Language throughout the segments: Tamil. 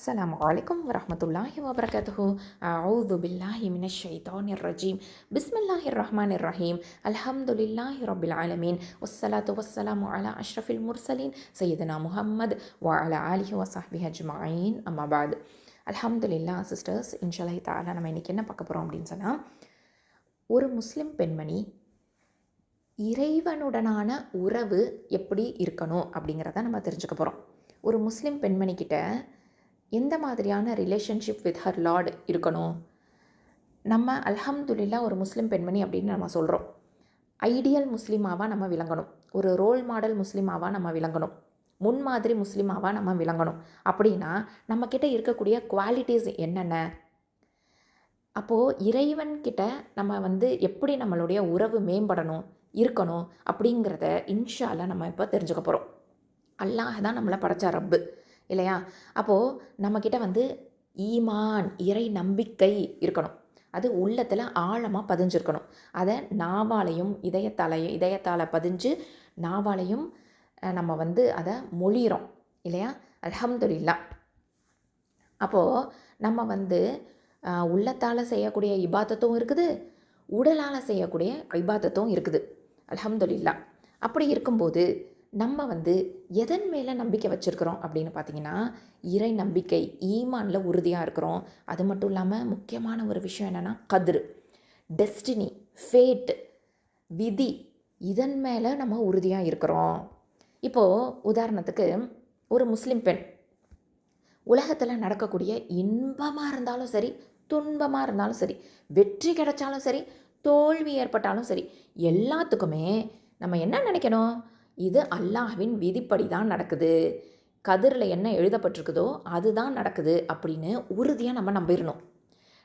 அஸ்ஸலாமு அலைக்கும் வரஹ்மத்துல்லாஹி வபரகாத்துஹு. அஊது பில்லாஹி மினஷ் ஷைத்தானிர் ரஜீம். பிஸ்மில்லாஹிர் ரஹ்மானிர் ரஹீம். அல்ஹம்துலில்லாஹி ரப்பில் ஆலமீன். வஸ்ஸலாத்து வஸ்ஸலாமு அலா அஷ்ரஃபில் முர்சலீன் சையதுனா முஹம்மத் வ அலா ஆலிஹி வ ஸஹ்பிஹி அஜ்மஈன். அம்மா பஅத். அல்ஹம்துலில்லாஹ் சிஸ்டர்ஸ், இன்ஷாஅல்லாஹ் தஆலா நம்ம இன்றைக்கி என்ன பார்க்க போகிறோம் அப்படின்னு சொன்னால், ஒரு முஸ்லிம் பெண்மணி இறைவனுடனான உறவு எப்படி இருக்கணும் அப்படிங்கிறத நம்ம தெரிஞ்சுக்க போகிறோம். ஒரு முஸ்லிம் பெண்மணிக்கிட்ட எந்த மாதிரியான ரிலேஷன்ஷிப் வித் ஹர் லார்ட் இருக்கணும். நம்ம அல்ஹம்துலில்லாஹ் ஒரு முஸ்லிம் பெண்மணி அப்படின்னு நம்ம சொல்கிறோம். ஐடியல் முஸ்லீமாவாக நம்ம விளங்கணும். ஒரு ரோல் மாடல் முஸ்லீமாவாக நம்ம விளங்கணும். முன்மாதிரி முஸ்லீமாவாக நம்ம விளங்கணும். அப்படின்னா நம்மக்கிட்ட இருக்கக்கூடிய குவாலிட்டிஸ் என்னென்ன? அப்போது இறைவன்கிட்ட நம்ம எப்படி நம்மளுடைய உறவு மேம்படணும் இருக்கணும் அப்படிங்கிறத இன்ஷா அல்லாஹ் நம்ம இப்போ தெரிஞ்சுக்க போகிறோம். அல்லாஹ் தான் நம்மளை படைச்ச ரப்பு இல்லையா? அப்போது நம்மக்கிட்ட ஈமான், இறை நம்பிக்கை இருக்கணும். அது உள்ளத்தில் ஆழமாக பதிஞ்சிருக்கணும். அதை நாவாலையும் இதயத்தால் பதிஞ்சு நாவாலையும் நம்ம அதை மொழிகிறோம் இல்லையா? அல்ஹம்துலில்லாஹ். அப்போது நம்ம உள்ளத்தால் செய்யக்கூடிய இபாதத்தும் இருக்குது, உடலால் செய்யக்கூடிய இபாதத்தும் இருக்குது. அல்ஹம்துலில்லாஹ். அப்படி இருக்கும்போது நம்ம எதன் மேலே நம்பிக்கை வச்சுருக்கிறோம் அப்படின்னு பார்த்தீங்கன்னா, இறை நம்பிக்கை, ஈமானில் உறுதியாக இருக்கிறோம். அது மட்டும் இல்லாமல் முக்கியமான ஒரு விஷயம் என்னென்னா கத்ரு, டெஸ்டினி, ஃபேட், விதி, இதன் மேலே நம்ம உறுதியாக இருக்கிறோம். இப்போது உதாரணத்துக்கு ஒரு முஸ்லீம் பெண் உலகத்தில் நடக்கக்கூடிய இன்பமாக இருந்தாலும் சரி, துன்பமாக இருந்தாலும் சரி, வெற்றி கிடைச்சாலும் சரி, தோல்வி ஏற்பட்டாலும் சரி, எல்லாத்துக்குமே நம்ம என்ன நினைக்கணும்? இது அல்லாஹ்வின் விதிப்படி தான் நடக்குது, கதிரில் என்ன எழுதப்பட்டிருக்குதோ அதுதான் நடக்குது அப்படின்னு உறுதியாக நம்ம நம்பிடணும்.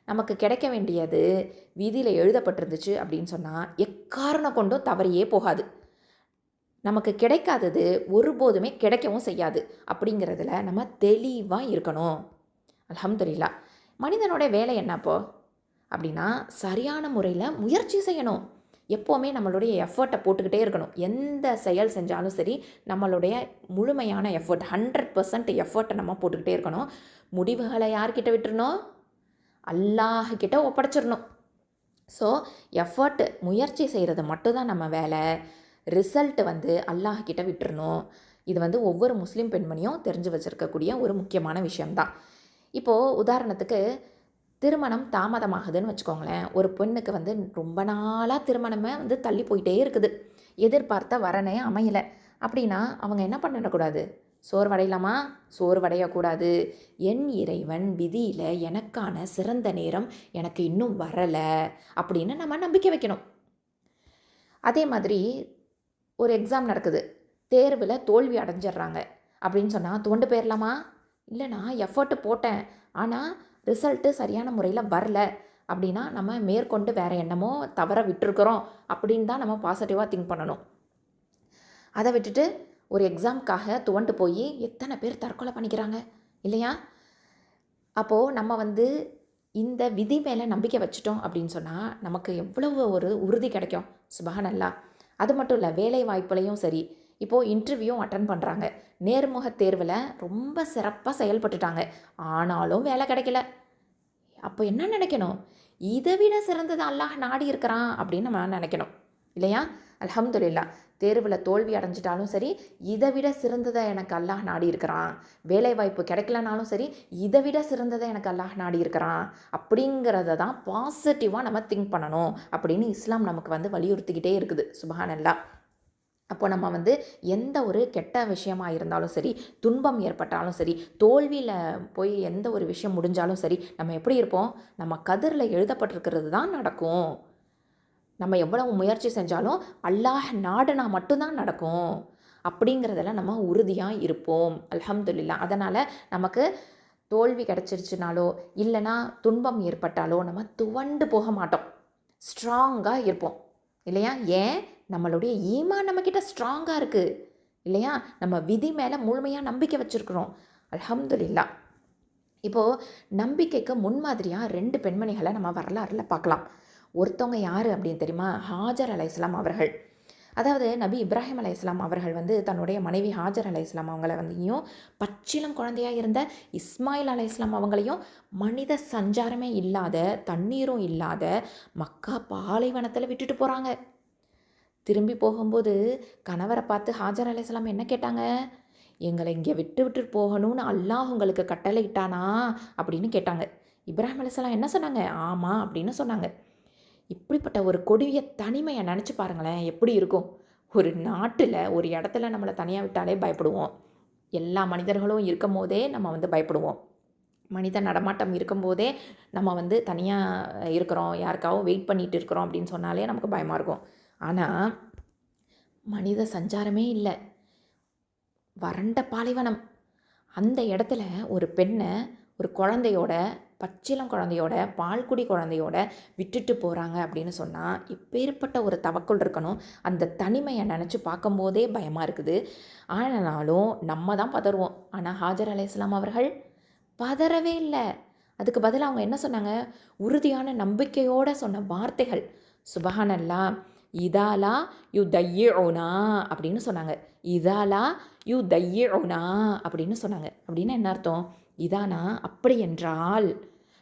நமக்கு கிடைக்க வேண்டியது விதியில் எழுதப்பட்டிருந்துச்சு அப்படின்னு சொன்னால் எக்காரணம் கொண்டும் தவறியே போகாது. நமக்கு கிடைக்காதது ஒருபோதுமே கிடைக்கவும் செய்யாது. அப்படிங்கிறதுல நம்ம தெளிவாக இருக்கணும். அல்ஹம்துலில்லாஹ். மனிதனோட வேலை என்னப்போ அப்படின்னா, சரியான முறையில் முயற்சி செய்யணும். எப்போவுமே நம்மளுடைய எஃபர்ட்டை போட்டுக்கிட்டே இருக்கணும். எந்த செயல் செஞ்சாலும் சரி, நம்மளுடைய முழுமையான எஃபர்ட் 100% எஃபர்ட்டை நம்ம போட்டுக்கிட்டே இருக்கணும். முடிவுகளை யார்கிட்ட விட்டுறணும்? அல்லாஹ்கிட்ட ஒப்படைச்சிடணும். ஸோ எஃபர்ட், முயற்சி செய்கிறது மட்டும்தான் நம்ம வேலை. ரிசல்ட் அல்லாஹ்கிட்ட விட்டுறணும். இது ஒவ்வொரு முஸ்லீம் பெண்மணியும் தெரிஞ்சு வச்சுருக்கக்கூடிய ஒரு முக்கியமான விஷயம்தான். இப்போது உதாரணத்துக்கு திருமணம் தாமதமாகுதுன்னு வச்சுக்கோங்களேன். ஒரு பெண்ணுக்கு ரொம்ப நாளாக திருமணமே தள்ளி போயிட்டே இருக்குது. எதிர்பார்த்த வரனே அமையலை. அப்படின்னா அவங்க என்ன பண்ணிடக்கூடாது? சோர்வடையலாமா? சோர்வடையக்கூடாது. என் இறைவன் விதியில் எனக்கான சிறந்த நேரம் எனக்கு இன்னும் வரலை அப்படின்னு நம்ம நம்பிக்கை வைக்கணும். அதே மாதிரி ஒரு எக்ஸாம் நடக்குது, தேர்வில் தோல்வி அடைஞ்சிட்றாங்க அப்படின்னு சொன்னால் துவண்டு போயிடலாமா? இல்லை, நான் எஃபர்ட்டு போட்டேன் ஆனால் ரிசல்ட்டு சரியான முறையில் வரல அப்படின்னா நம்ம மேற்கொண்டு வேறு என்னமோ தவற விட்டுருக்குறோம் அப்படின்னு தான் நம்ம பாசிட்டிவாக திங்க் பண்ணணும். அதை விட்டுட்டு ஒரு எக்ஸாமுக்காக துவண்டு போய் எத்தனை பேர் தற்கொலை பண்ணிக்கிறாங்க இல்லையா? அப்போது நம்ம இந்த விதி மேலே நம்பிக்கை வச்சிட்டோம் அப்படின்னு சொன்னால் நமக்கு எவ்வளவு ஒரு உறுதி கிடைக்கும். சுப்ஹானல்லாஹ். அது மட்டும் இல்லை, வேலை வாய்ப்புலையும் சரி, இப்போது இன்டர்வியூ அட்டன் பண்ணுறாங்க. நேர்முக தேர்வில் ரொம்ப சிறப்பாக செயல்பட்டுட்டாங்க, ஆனாலும் வேலை கிடைக்கல. அப்போ என்ன நினைக்கணும்? இதை விட சிறந்தது அல்லாஹ் நாடி இருக்கிறான் அப்படின்னு நம்ம நினைக்கணும் இல்லையா? அல்ஹம்துலில்லாஹ். தேர்வில் தோல்வி அடைஞ்சிட்டாலும் சரி, இதை விட சிறந்ததை எனக்கு அல்லாஹ் நாடி இருக்கிறான். வேலைவாய்ப்பு கிடைக்கலனாலும் சரி, இதை விட சிறந்ததை எனக்கு அல்லாஹ் நாடி இருக்கிறான் அப்படிங்கிறத தான் பாசிட்டிவாக நம்ம திங்க் பண்ணணும் அப்படின்னு இஸ்லாம் நமக்கு வலியுறுத்திக்கிட்டே இருக்குது. சுப்ஹானல்லாஹ். அப்போ நம்ம எந்த ஒரு கெட்ட விஷயமாக இருந்தாலும் சரி, துன்பம் ஏற்பட்டாலும் சரி, தோல்வியில் போய் எந்த ஒரு விஷயம் முடிஞ்சாலும் சரி, நம்ம எப்படி இருப்போம்? நம்ம கதிரில் எழுதப்பட்டிருக்கிறது தான் நடக்கும். நம்ம எவ்வளவு முயற்சி செஞ்சாலும் அல்லாஹ் நாடுனா மட்டும்தான் நடக்கும் அப்படிங்கிறதுல நம்ம உறுதியாக இருப்போம். அல்ஹம்துலில்லாஹ். அதனால் நமக்கு தோல்வி கிடச்சிருச்சுனாலோ இல்லைனா துன்பம் ஏற்பட்டாலோ நம்ம துவண்டு போக மாட்டோம், ஸ்ட்ராங்காக இருப்போம் இல்லையா? ஏன்? நம்மளுடைய ஈமான் நம்மக்கிட்ட ஸ்ட்ராங்காக இருக்குது இல்லையா? நம்ம விதி மேலே முழுமையாக நம்பிக்கை வச்சுருக்குறோம். அல்ஹம்துலில்லாஹ். இப்போது நம்பிக்கைக்கு முன்மாதிரியாக 2 பெண்மணிகளை நம்ம வரலாறில் பார்க்கலாம். ஒருத்தவங்க யார் அப்படின்னு தெரியுமா? ஹாஜர் அலைஹிஸ்ஸலாம் அவர்கள். அதாவது நபி இப்ராஹிம் அலைஹிஸ்ஸலாம் அவர்கள் வந்து தன்னுடைய மனைவி ஹாஜர் அலைஹிஸ்ஸலாம் அவங்கள வந்துயும், பச்சிளம் குழந்தையாக இருந்த இஸ்மாயில் அலைஹிஸ்ஸலாம் அவங்களையும் மனித சஞ்சாரமே இல்லாத, தண்ணீரும் இல்லாத மக்கா பாலைவனத்தில் விட்டுட்டு போகிறாங்க. திரும்பி போகும்போது கணவரை பார்த்து ஹாஜர் அலைஹிஸ்ஸலாம் என்ன கேட்டாங்க? எங்களை இங்கே விட்டு போகணும்னு அல்லாஹ் உங்களுக்கு கட்டளையிட்டானா அப்படின்னு கேட்டாங்க. இப்ராஹிம் அலைஹிஸ்ஸலாம் என்ன சொன்னாங்க? ஆமாம் அப்படின்னு சொன்னாங்க. இப்படிப்பட்ட ஒரு கொடிய தனிமையை நினச்சி பாருங்களேன், எப்படி இருக்கும்? ஒரு நாட்டில் ஒரு இடத்துல நம்மளை தனியாக விட்டாலே பயப்படுவோம். எல்லா மனிதர்களும் இருக்கும் போதே நம்ம வந்து பயப்படுவோம். மனித நடமாட்டம் இருக்கும்போதே நம்ம வந்து தனியாக இருக்கிறோம், யாருக்காகவும் வெயிட் பண்ணிட்டு இருக்கிறோம் அப்படின்னு சொன்னாலே நமக்கு பயமாக இருக்கும். ஆனால் மனித சஞ்சாரமே இல்லை, வறண்ட பாலைவனம். அந்த இடத்துல ஒரு பெண்ணை ஒரு குழந்தையோட, பச்சிளம் குழந்தையோட, பால்குடி குழந்தையோட விட்டுட்டு போகிறாங்க அப்படின்னு சொன்னால் எப்பேற்பட்ட ஒரு தவக்குள் இருக்கணும். அந்த தனிமையை நினச்சி பார்க்கும்போதே பயமாக இருக்குது. ஆனாலும் நம்ம தான் பதறுவோம். ஆனால் ஹாஜர் அலைஹிஸ்ஸலாம் அவர்கள் பதறவே இல்லை. அதுக்கு பதிலாக அவங்க என்ன சொன்னாங்க? உறுதியான நம்பிக்கையோடு சொன்ன வார்த்தைகள், சுபஹானல்லாஹ், இதாலா யு தையுனா அப்படின்னு சொன்னாங்க. இதாலா யு தையுனா அப்படின்னு சொன்னாங்க. அப்படின்னா என்ன அர்த்தம்? இதானா அப்படி என்றால்,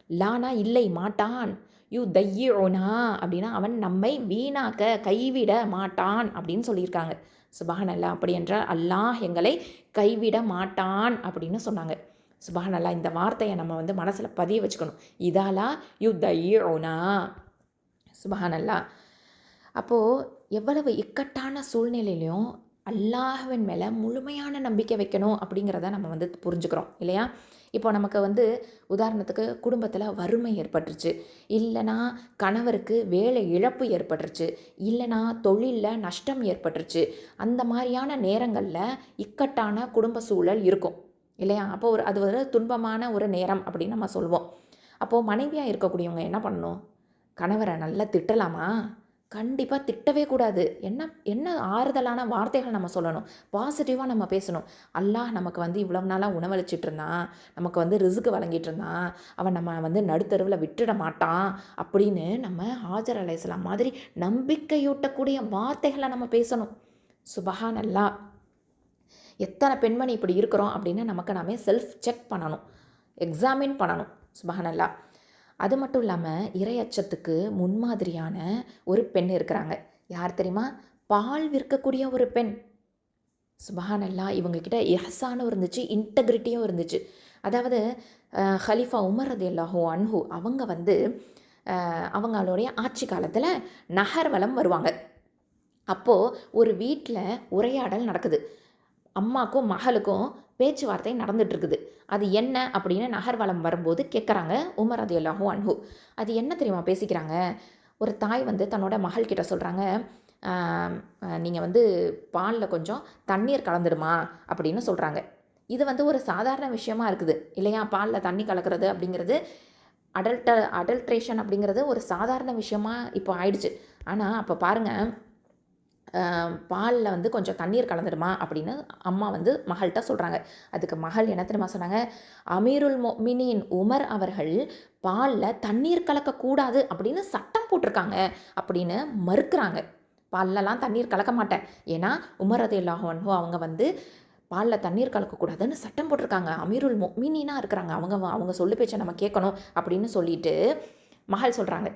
லானா இல்லை மாட்டான், யு தையுனா அப்படின்னா அவன் நம்மை வீணாக்க கைவிட மாட்டான் அப்படின்னு சொல்லியிருக்காங்க. சுபஹானல்லாஹ், அப்படி என்றால் அல்லாஹ் எங்களை கைவிட மாட்டான் அப்படின்னு சொன்னாங்க. சுபஹானல்லாஹ், இந்த வார்த்தையை நம்ம வந்து மனசில் பதிய வச்சுக்கணும். Idalah U தையுனா. சுபஹானல்லாஹ். அப்போது எவ்வளவு இக்கட்டான சூழ்நிலையிலையும் அல்லாஹ்வின் மேலே முழுமையான நம்பிக்கை வைக்கணும் அப்படிங்கிறத நம்ம வந்து புரிஞ்சுக்கிறோம் இல்லையா? இப்போ நமக்கு வந்து உதாரணத்துக்கு குடும்பத்தில் வறுமை ஏற்பட்டுருச்சு, இல்லைனா கணவருக்கு வேலை இழப்பு ஏற்பட்டுருச்சு, இல்லைனா தொழிலில் நஷ்டம் ஏற்பட்டுருச்சு. அந்த மாதிரியான நேரங்களில் இக்கட்டான குடும்ப சூழல் இருக்கும் இல்லையா? அப்போ அது ஒரு துன்பமான ஒரு நேரம் அப்படின்னு நம்ம சொல்லுவோம். அப்போது மனைவியாக இருக்கக்கூடியவங்க என்ன பண்ணணும்? கணவரை நல்லா திட்டலாமா? கண்டிப்பாக திட்டவே கூடாது. என்ன என்ன ஆறுதலான வார்த்தைகள் நம்ம சொல்லணும், பாசிட்டிவாக நம்ம பேசணும். அல்லாஹ் நமக்கு வந்து இவ்வளவு நாளாக உணவளிச்சிட்டு இருந்தான், நமக்கு வந்து ரிஸ்க் வழங்கிட்டு இருந்தான், அவன் நம்ம வந்து நடுத்தருவில் விட்டுட மாட்டான் அப்படின்னு நம்ம ஹாஜர் அலைஹிஸ்ஸலாம் மாதிரி நம்பிக்கையூட்டக்கூடிய வார்த்தைகளை நம்ம பேசணும். சுபஹானல்லாஹ். எத்தனை பெண்மணி இப்படி இருக்கிறோம் அப்படின்னு நமக்கு நாமே செல்ஃப் செக் பண்ணணும், எக்ஸாமின் பண்ணணும். சுபஹானல்லாஹ். அது மட்டும் இல்லாமல் இறையச்சத்துக்கு முன்மாதிரியான ஒரு பெண் இருக்கிறாங்க. யார் தெரியுமா? பால் விற்கக்கூடிய ஒரு பெண். சுபஹானல்லாஹ். இவங்கக்கிட்ட இஹ்சானும் இருந்துச்சு, இன்டெகிரிட்டியும் இருந்துச்சு. அதாவது ஹலீஃபா உமர் ரலியல்லாஹு அன்ஹு அவங்க வந்து அவங்களுடைய ஆட்சி காலத்தில் நகர்வலம் வருவாங்க. அப்போது ஒரு வீட்டில் உரையாடல் நடக்குது. அம்மாக்கும் மகளுக்கும் பேச்சுவார்த்தை நடந்துகிட்ருக்குது. அது என்ன அப்படின்னு நகர்வலம் வரும்போது கேட்குறாங்க உமர் ரலியல்லாஹு அன்ஹு. அது என்ன தெரியுமா பேசிக்கிறாங்க? ஒரு தாய் வந்து தன்னோட மகள்கிட்ட சொல்கிறாங்க, நீங்கள் வந்து பாலில் கொஞ்சம் தண்ணீர் கலந்துடுமா அப்படின்னு சொல்கிறாங்க. இது வந்து ஒரு சாதாரண விஷயமா இருக்குது இல்லையா? பாலில் தண்ணி கலக்கிறது அப்படிங்கிறது அடல்ட்ரேஷன் அப்படிங்கிறது ஒரு சாதாரண விஷயமா இப்போ ஆயிடுச்சு. ஆனால் அப்போ பாருங்கள், பாலில் வந்து கொஞ்சம் தண்ணீர் கலந்துடுமா அப்படின்னு அம்மா வந்து மகள்கிட்ட சொல்கிறாங்க. அதுக்கு மகள் என்ன தெரியுமா சொன்னாங்க? அமீருல் மொமினின் உமர் அவர்கள் பாலில் தண்ணீர் கலக்கக்கூடாது அப்படின்னு சட்டம் போட்டிருக்காங்க அப்படின்னு மறுக்கிறாங்க. பால்லலாம் தண்ணீர் கலக்க மாட்டேன், ஏன்னா உமர் ரலியல்லாஹு அன்ஹு அவங்க வந்து பாலில் தண்ணீர் கலக்கக்கூடாதுன்னு சட்டம் போட்டிருக்காங்க, அமீருல் மொமினினாக இருக்கிறாங்க, அவங்க சொல்லு பேச்சை நம்ம கேட்கணும் அப்படின்னு சொல்லிட்டு மகள் சொல்கிறாங்க.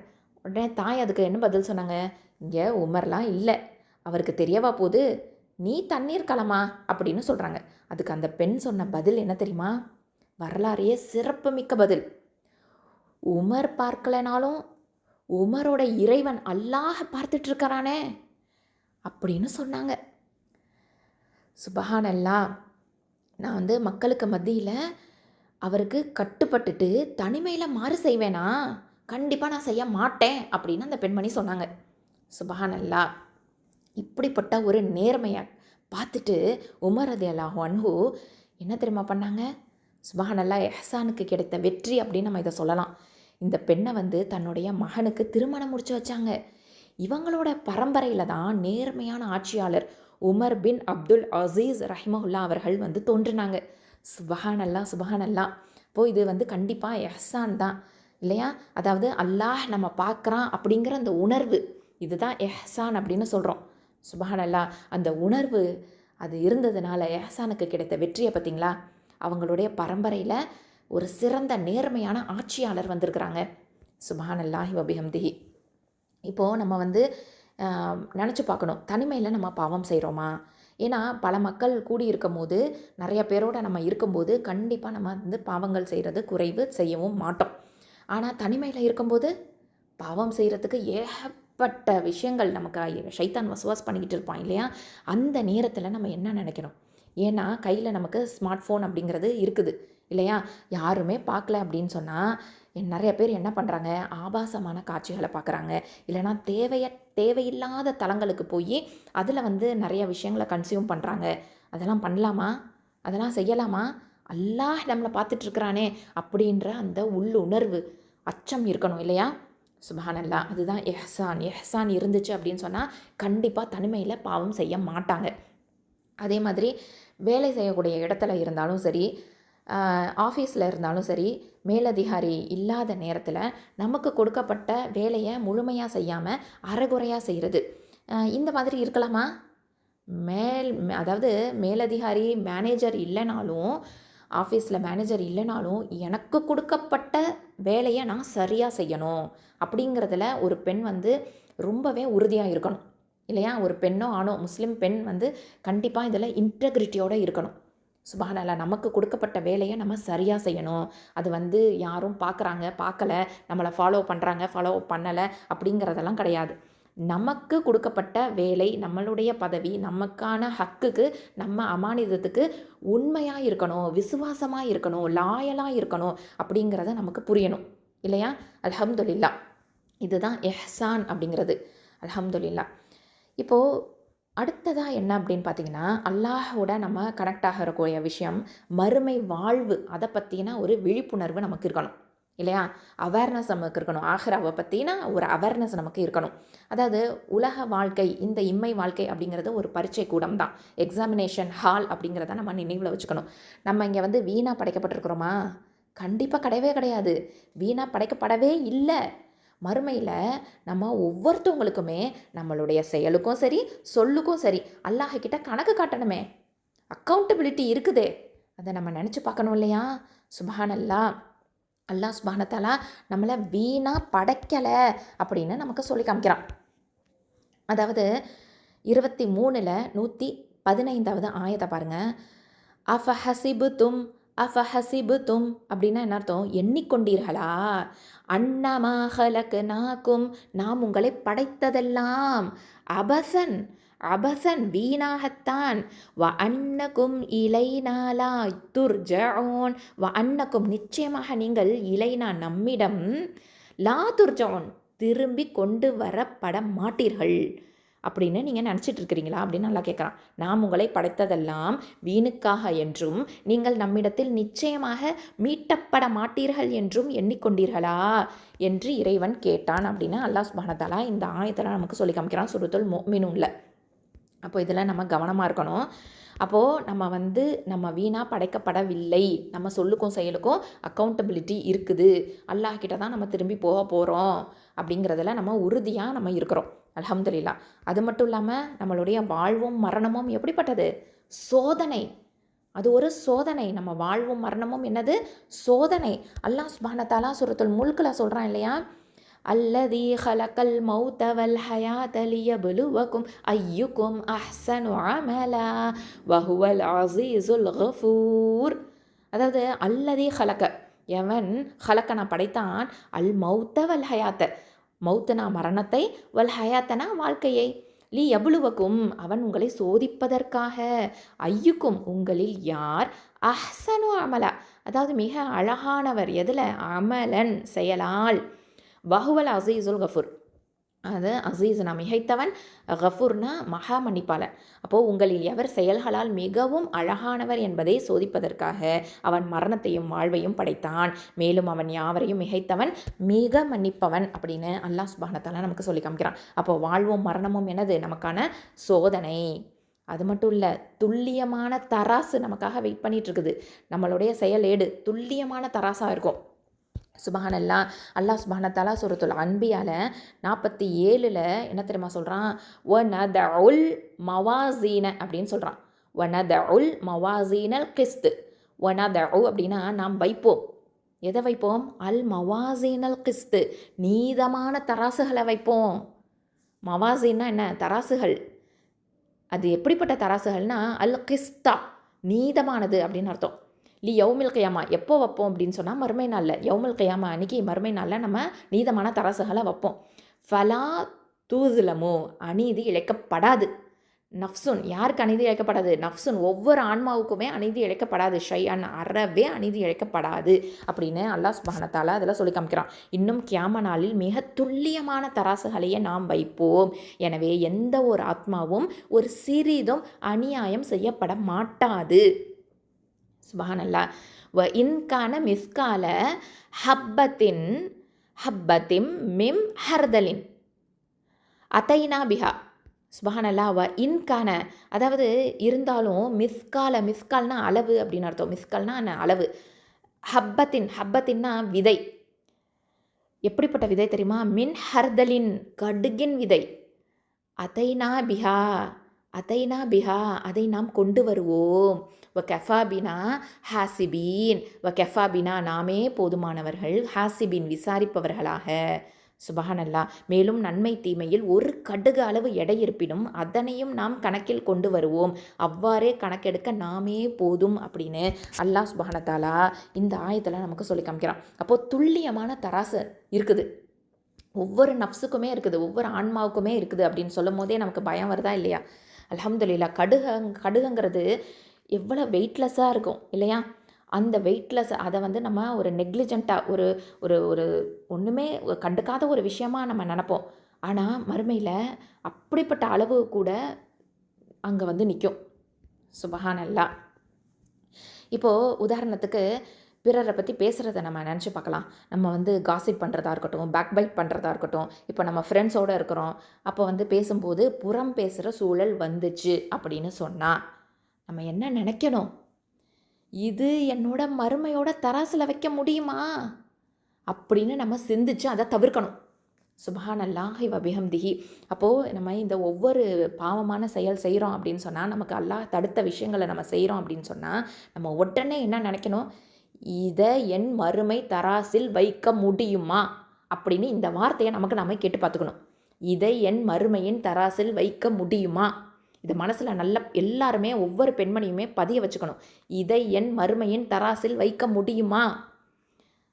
உடனே தாய் அதுக்கு என்ன பதில் சொன்னாங்க? இங்கே உமர்லாம் இல்லை, அவருக்கு தெரியவா போகுது, நீ தண்ணீர் கலமா அப்படின்னு சொல்கிறாங்க. அதுக்கு அந்த பெண் சொன்ன பதில் என்ன தெரியுமா? வரலாறையே சிறப்புமிக்க பதில். உமர் பார்க்கலனாலும் உமரோட இறைவன் அல்லாஹ் பார்த்துட்டு இருக்கிறானே அப்படின்னு சொன்னாங்க. சுபஹானல்லாஹ். நான் வந்து மக்களுக்கு மத்தியில் அவருக்கு கட்டுப்பட்டுட்டு தனிமையில் மாறு செய்வேனா? கண்டிப்பாக நான் செய்ய மாட்டேன் அப்படின்னு அந்த பெண்மணி சொன்னாங்க. சுபஹானல்லாஹ். இப்படிப்பட்ட ஒரு நேர்மையை பார்த்துட்டு உமர் ரலியல்லாஹு அன்ஹு என்ன தெரியுமா பண்ணாங்க? சுபஹானல்லாஹ். இஹ்சானுக்கு கிடைத்த வெற்றி அப்படின்னு நம்ம இதை சொல்லலாம். இந்த பெண்ணை வந்து தன்னுடைய மகனுக்கு திருமணம் முடிச்சு வச்சாங்க. இவங்களோட பரம்பரையில் தான் நேர்மையான ஆட்சியாளர் உமர் பின் அப்துல் அசீஸ் ரஹிமஹுல்லா அவர்கள் வந்து தோன்றினாங்க. சுபஹானல்லாஹ், சுபஹானல்லாஹ். இப்போது இது வந்து கண்டிப்பாக இஹ்சான் தான் இல்லையா? அதாவது அல்லாஹ் நம்ம பார்க்குறான் அப்படிங்கிற அந்த உணர்வு, இதுதான் இஹ்சான் அப்படின்னு சொல்கிறோம். சுபஹானல்லாஹ். அந்த உணர்வு அது இருந்ததுனால எஹ்சானுக்கு கிடைத்த வெற்றியை பார்த்தீங்களா? அவங்களுடைய பரம்பரையில் ஒரு சிறந்த நேர்மையான ஆட்சியாளர் வந்திருக்கிறாங்க. சுபஹானல்லாஹி வபிஹம்திஹி. இப்போது நம்ம வந்து நினச்சி பார்க்கணும், தனிமையில் நம்ம பாவம் செய்கிறோமா? ஏன்னா பல மக்கள் கூடி இருக்கும்போது, நிறைய பேரோட நம்ம இருக்கும்போது கண்டிப்பாக நம்ம வந்து பாவங்கள் செய்கிறது குறைவு, செய்யவும் மாட்டோம். ஆனால் தனிமையில் இருக்கும்போது பாவம் செய்கிறதுக்கு ஏகப்பட்ட விஷயங்கள் நமக்கு ஷைத்தான் வசுவாஸ் பண்ணிக்கிட்டு இருப்பான் இல்லையா? அந்த நேரத்தில் நம்ம என்ன நினைக்கணும்? ஏன்னா கையில் நமக்கு ஸ்மார்ட் ஃபோன் அப்படிங்கிறது இருக்குது இல்லையா? யாருமே பார்க்கல அப்படின்னு சொன்னால் நிறைய பேர் என்ன பண்ணுறாங்க, ஆபாசமான காட்சிகளை பார்க்குறாங்க. இல்லைனா தேவையில்லாத தளங்களுக்கு போய் அதில் வந்து நிறைய விஷயங்களை கன்சியூம் பண்ணுறாங்க. அதெல்லாம் பண்ணலாமா? அதெல்லாம் செய்யலாமா? அல்லாஹ் நம்மளை பார்த்துட்ருக்குறானே அப்படின்ற அந்த உள்ளுணர்வு, அச்சம் இருக்கணும் இல்லையா? சுபஹானல்லாஹ். அதுதான் எஹ்சான். எஹ்சான் இருந்துச்சு அப்படின்னு சொன்னால் கண்டிப்பாக தனிமையில் பாவம் செய்ய மாட்டாங்க. அதே மாதிரி வேலை செய்யக்கூடிய இடத்துல இருந்தாலும் சரி, ஆஃபீஸில் இருந்தாலும் சரி, மேலதிகாரி இல்லாத நேரத்தில் நமக்கு கொடுக்கப்பட்ட வேலையை முழுமையாக செய்யாமல் அரைகுறையாக செய்கிறது, இந்த மாதிரி இருக்கலாமா? அதாவது மேலதிகாரி மேனேஜர் இல்லைனாலும், ஆஃபீஸில் மேனேஜர் இல்லைனாலும் எனக்கு கொடுக்கப்பட்ட வேலையை நான் சரியாக செய்யணும் அப்படிங்கிறதுல ஒரு பெண் வந்து ரொம்பவே உறுதியாக இருக்கணும் இல்லையா? ஒரு பெண்ணோ ஆணோ, முஸ்லீம் பெண் வந்து கண்டிப்பாக இதில் இன்டெகிரிட்டியோடு இருக்கணும். சுபஹானல்லாஹ். நமக்கு கொடுக்கப்பட்ட வேலையை நம்ம சரியாக செய்யணும். அது வந்து யாரும் பார்க்குறாங்க, பார்க்கல, நம்மளை ஃபாலோ பண்ணுறாங்க, ஃபாலோ பண்ணலை அப்படிங்கிறதெல்லாம் கிடையாது. நமக்கு கொடுக்கப்பட்ட வேலை, நம்மளுடைய பதவி, நமக்கான ஹக்குக்கு, நம்ம அமானிதத்துக்கு உண்மையாக இருக்கணும், விசுவாசமாக இருக்கணும், லாயலாக இருக்கணும் அப்படிங்கிறத நமக்கு புரியணும் இல்லையா? அல்ஹம்துலில்லாஹ். இதுதான் எஹ்சான் அப்படிங்கிறது. அல்ஹம்துலில்லாஹ். இப்போது அடுத்ததாக என்ன அப்படின்னு பார்த்தீங்கன்னா, அல்லாஹோட நம்ம கனெக்ட் ஆகக்கூடிய விஷயம் மறுமை வாழ்வு. அதை பற்றின ஒரு விழிப்புணர்வு நமக்கு இருக்கணும் இல்லையா? அவேர்னஸ் நமக்கு இருக்கணும். ஆஹிராவை பற்றின ஒரு அவேர்னஸ் நமக்கு இருக்கணும். அதாவது உலக வாழ்க்கை, இந்த இம்மை வாழ்க்கை அப்படிங்கிறது ஒரு பரீட்சை கூடம் தான், எக்ஸாமினேஷன் ஹால் அப்படிங்கிறத நம்ம நினைவில் வச்சுக்கணும். நம்ம இங்கே வந்து வீணாக படைக்கப்பட்டிருக்கிறோமா? கண்டிப்பாக கிடையவே கிடையாது. வீணாக படைக்கப்படவே இல்லை. மறுமையில் நம்ம ஒவ்வொருத்தவங்களுக்குமே நம்மளுடைய செயலுக்கும் சரி, சொல்லுக்கும் சரி, அல்லாஹ்கிட்ட கணக்கு காட்டணுமே, அக்கௌண்டபிலிட்டி இருக்குதே. அதை நம்ம நினச்சி பார்க்கணும் இல்லையா? சுபஹானல்லாஹ். அல்லாஹ் சுப்ஹானஹு தஆலா நம்மளை வீணாக படைக்கலை அப்படின்னு நமக்கு சொல்லி காமிக்கிறான். அதாவது 23ல் 115வது ஆயத்தை பாருங்கள். அஃபஹசிபுதும் அஃபஹசிபுதும் அப்படின்னா என்ன அர்த்தம்? எண்ணிக்கொண்டீர்களா? அன்னமா ஹலக்னாக்கும், நாம் உங்களை படைத்ததெல்லாம் அபசன் அபசன் வீணாகத்தான். வ அன்னக்கும் இலைனாலா துர்ஜஊன், வ அன்னக்கும் நிச்சயமாக நீங்கள் இலைனா நம்மிடம், லா துர்ஜஊன் திரும்பி கொண்டு வரப்பட மாட்டீர்கள் அப்படின்னு நீங்கள் நினச்சிட்டு இருக்கிறீங்களா அப்படின்னு நல்லா கேட்குறான். நாம் உங்களை படைத்ததெல்லாம் வீணுக்காக என்றும் நீங்கள் நம்மிடத்தில் நிச்சயமாக மீட்டப்பட மாட்டீர்கள் என்றும் எண்ணிக்கொண்டீர்களா என்று இறைவன் கேட்டான் அப்படின்னு அல்லாஹ் சுப்ஹானஹு தஆலா இந்த ஆயத்தில் நமக்கு சொல்லி காமிக்கிறான் சூரத்துல் முஃமினூன்ல. அப்போ இதில் நம்ம கவனமாக இருக்கணும். அப்போது நம்ம வந்து நம்ம வீணாக படைக்கப்படவில்லை, நம்ம சொல்லுக்கும் செயலுக்கும் அக்கௌண்டபிலிட்டி இருக்குது, அல்லாஹ்கிட்ட தான் நம்ம திரும்பி போக போகிறோம் அப்படிங்கிறதுல நம்ம உறுதியாக நம்ம இருக்கிறோம். அல்ஹம்துலில்லாஹ். அது மட்டும் இல்லாமல் நம்மளுடைய வாழ்வும் மரணமும் எப்படிப்பட்டது? சோதனை. அது ஒரு சோதனை. நம்ம வாழ்வும் மரணமும் என்னது? சோதனை. அல்லாஹ் சுப்ஹானஹு தஆலா சூரத்துல் முல்க்ல சொல்கிறான் இல்லையா? அல்லதி ஹலக்கல் மௌத வல் ஹயாத லியப்லுவக்கும் ஐயுக்கும் அஹ்சனு அமலா வஹுவல் அஸீஸுல் கஃபூர். அதாவது அல்லதி ஹலக்க, எவன் ஹலக்கனா படைத்தான், அல் மௌத்த வல் ஹயாத்த, மௌத்தனா மரணத்தை, வல் ஹயாத்தனா வாழ்க்கையை, லி யபுலுவக்கும் அவன் உங்களை சோதிப்பதற்காக, ஐயுக்கும் உங்களில் யார், அஹ்சனு அமலா அதாவது மிக அழகானவர், எதில்? அமலன் செயலால், வஹுவல் அஸீஸுல் கஃபூர் அது அஸீஸ்னா மிகைத்தவன், கஃபூர்னா மகா மன்னிப்பாளன். அப்போது உங்களில் எவர் செயல்களால் மிகவும் அழகானவர் என்பதை சோதிப்பதற்காக அவன் மரணத்தையும் வாழ்வையும் படைத்தான், மேலும் அவன் யாவரையும் மிகைத்தவன், மிக மன்னிப்பவன் அப்படின்னு அல்லாஹ் சுப்ஹானஹு தஆலா நமக்கு சொல்லி காமிக்கிறான். அப்போது வாழ்வும் மரணமும் என்னது? நமக்கான சோதனை. அது மட்டும் இல்லை, துல்லியமான தராசு நமக்காக வெயிட் பண்ணிகிட்டு இருக்குது. நம்மளுடைய செயல் ஏடு துல்லியமான தராசாக இருக்கும். சுபஹானல்லா. அல்லாஹ் சுப்ஹானஹு தஆலா சூரத்துல் அன்பியால 47ல் என்ன தெரியுமா சொல்கிறான்? வனதஉல் மவாசீன அப்படின்னு சொல்கிறான். வனதஉல் மவாசீனல் கிஸ்த். வனதஉ அப்படின்னா நாம் வைப்போம். எதை வைப்போம்? அல் மவாசீனல் கிஸ்த், நீதமான தராசுகளை வைப்போம். மவாசீன்னா என்ன? தராசுகள். அது எப்படிப்பட்ட தராசுகள்னா அல் கிஸ்தா, நீதமானது அப்படின்னு அர்த்தம். யௌமில் கியாமா எப்போ வைப்போம் அப்படின்னு சொன்னால் மறுமை நாளில். யௌமில் கியாமா அன்றைக்கி மறுமை நாளில் நம்ம நீதமான தராசுகளை வைப்போம். ஃபலா தூஸ்லமு, அநீதி இழைக்கப்படாது. நஃப்சுன், யாருக்கு அநீதி இழைக்கப்படாது? நஃப்சுன், ஒவ்வொரு ஆன்மாவுக்குமே அநீதி இழைக்கப்படாது. ஷைஅன், அறவே அநீதி இழைக்கப்படாது அப்படின்னு அல்லாஹ் சுப்ஹானஹு தஆலா அதில் சொல்லி காமிக்கிறான். இன்னும் கியாம நாளில் மிக துல்லியமான தராசுகளையே நாம் வைப்போம். எனவே எந்த ஒரு ஆத்மாவும் ஒரு சிறிதும் அநியாயம் செய்யப்பட மாட்டாது. சுபஹானல்லாஹ். வ இன்கான மிஸ்கால ஹப்பத்தின் ஹப்பத்திம் மிம் ஹர்தலின் அத்தைனா பிஹா. சுபஹானல்லாஹ். வ இன்கான, அதாவது இருந்தாலும், மிஸ்கால்னா அளவு அப்படின்னு அர்த்தம். மிஸ்கால்னா அளவு. ஹப்பத்தின், ஹப்பத்தின்னா விதை. எப்படிப்பட்ட விதை தெரியுமா? மின் ஹர்தலின், கடுகின் விதை. அத்தைனா பிஹா, அத்தைனா பிஹா, அதை நாம் கொண்டு வருவோம். வ கஃபாபினா ஹாசிபீன், வ கஃபாபினா நாமே போதுமானவர்கள், ஹாசிபின் விசாரிப்பவர்களாக. சுபஹானல்லா. மேலும் நன்மை தீமையில் ஒரு கடுகு அளவு எடை இருப்பினும் அதனையும் நாம் கணக்கில் கொண்டு வருவோம். அவ்வாறே கணக்கெடுக்க நாமே போதும் அப்படின்னு அல்லாஹ் சுப்ஹானஹு தஆலா இந்த ஆயத்தில் நமக்கு சொல்லி காமிக்கிறான். அப்போது துல்லியமான தராசு இருக்குது, ஒவ்வொரு நஃப்ஸுக்குமே இருக்குது, ஒவ்வொரு ஆன்மாவுக்குமே இருக்குது அப்படின்னு சொல்லும் போதே நமக்கு பயம் வருதா இல்லையா? அல்ஹம்துலில்லாஹ். கடுகுங்கிறது எவ்வளோ வெயிட்லெஸ்ஸாக இருக்கும் இல்லையா? அந்த வெயிட்லெஸ், அதை வந்து நம்ம ஒரு நெக்லிஜெண்ட்டாக, ஒரு ஒரு ஒரு ஒன்றுமே கண்டுக்காத ஒரு விஷயமா நம்ம நினப்போம். ஆனால் மறுமையில் அப்படிப்பட்ட அளவு கூட அங்கே வந்து நிற்கும். சுபஹானல்லாஹ். இப்போது உதாரணத்துக்கு பிறரை பற்றி பேசுகிறத நம்ம நினச்சி பார்க்கலாம். நம்ம வந்து காசிப் பண்ணுறதா இருக்கட்டும், பேக் பைட் பண்ணுறதா இருக்கட்டும். இப்போ நம்ம ஃப்ரெண்ட்ஸோடு இருக்கிறோம், அப்போ வந்து பேசும்போது புறம் பேசுகிற சூழல் வந்துச்சு அப்படின்னு சொன்னால் நம்ம என்ன நினைக்கணும்? இது என்னோட மறுமையோட தராசில் வைக்க முடியுமா அப்படின்னு நம்ம சிந்திச்சு அதை தவிர்க்கணும். சுப்ஹானல்லாஹி வ பிஹம்திஹி. அப்போது நம்ம இந்த ஒவ்வொரு பாவமான செயல் செய்கிறோம் அப்படின்னு சொன்னால், நமக்கு அல்லாஹ் தடுத்த விஷயங்களை நம்ம செய்கிறோம் அப்படின்னு சொன்னால், நம்ம உடனே என்ன நினைக்கணும்? இதை என் மறுமை தராசில் வைக்க முடியுமா அப்படின்னு இந்த வார்த்தையை நமக்கு நாம கேட்டு பார்த்துக்கணும். இதை என் மறுமையின் தராசில் வைக்க முடியுமா? இது மனசில் நல்ல எல்லாருமே, ஒவ்வொரு பெண்மணியுமே பதிய வச்சுக்கணும். இதை என் மறுமையின் தராசில் வைக்க முடியுமா?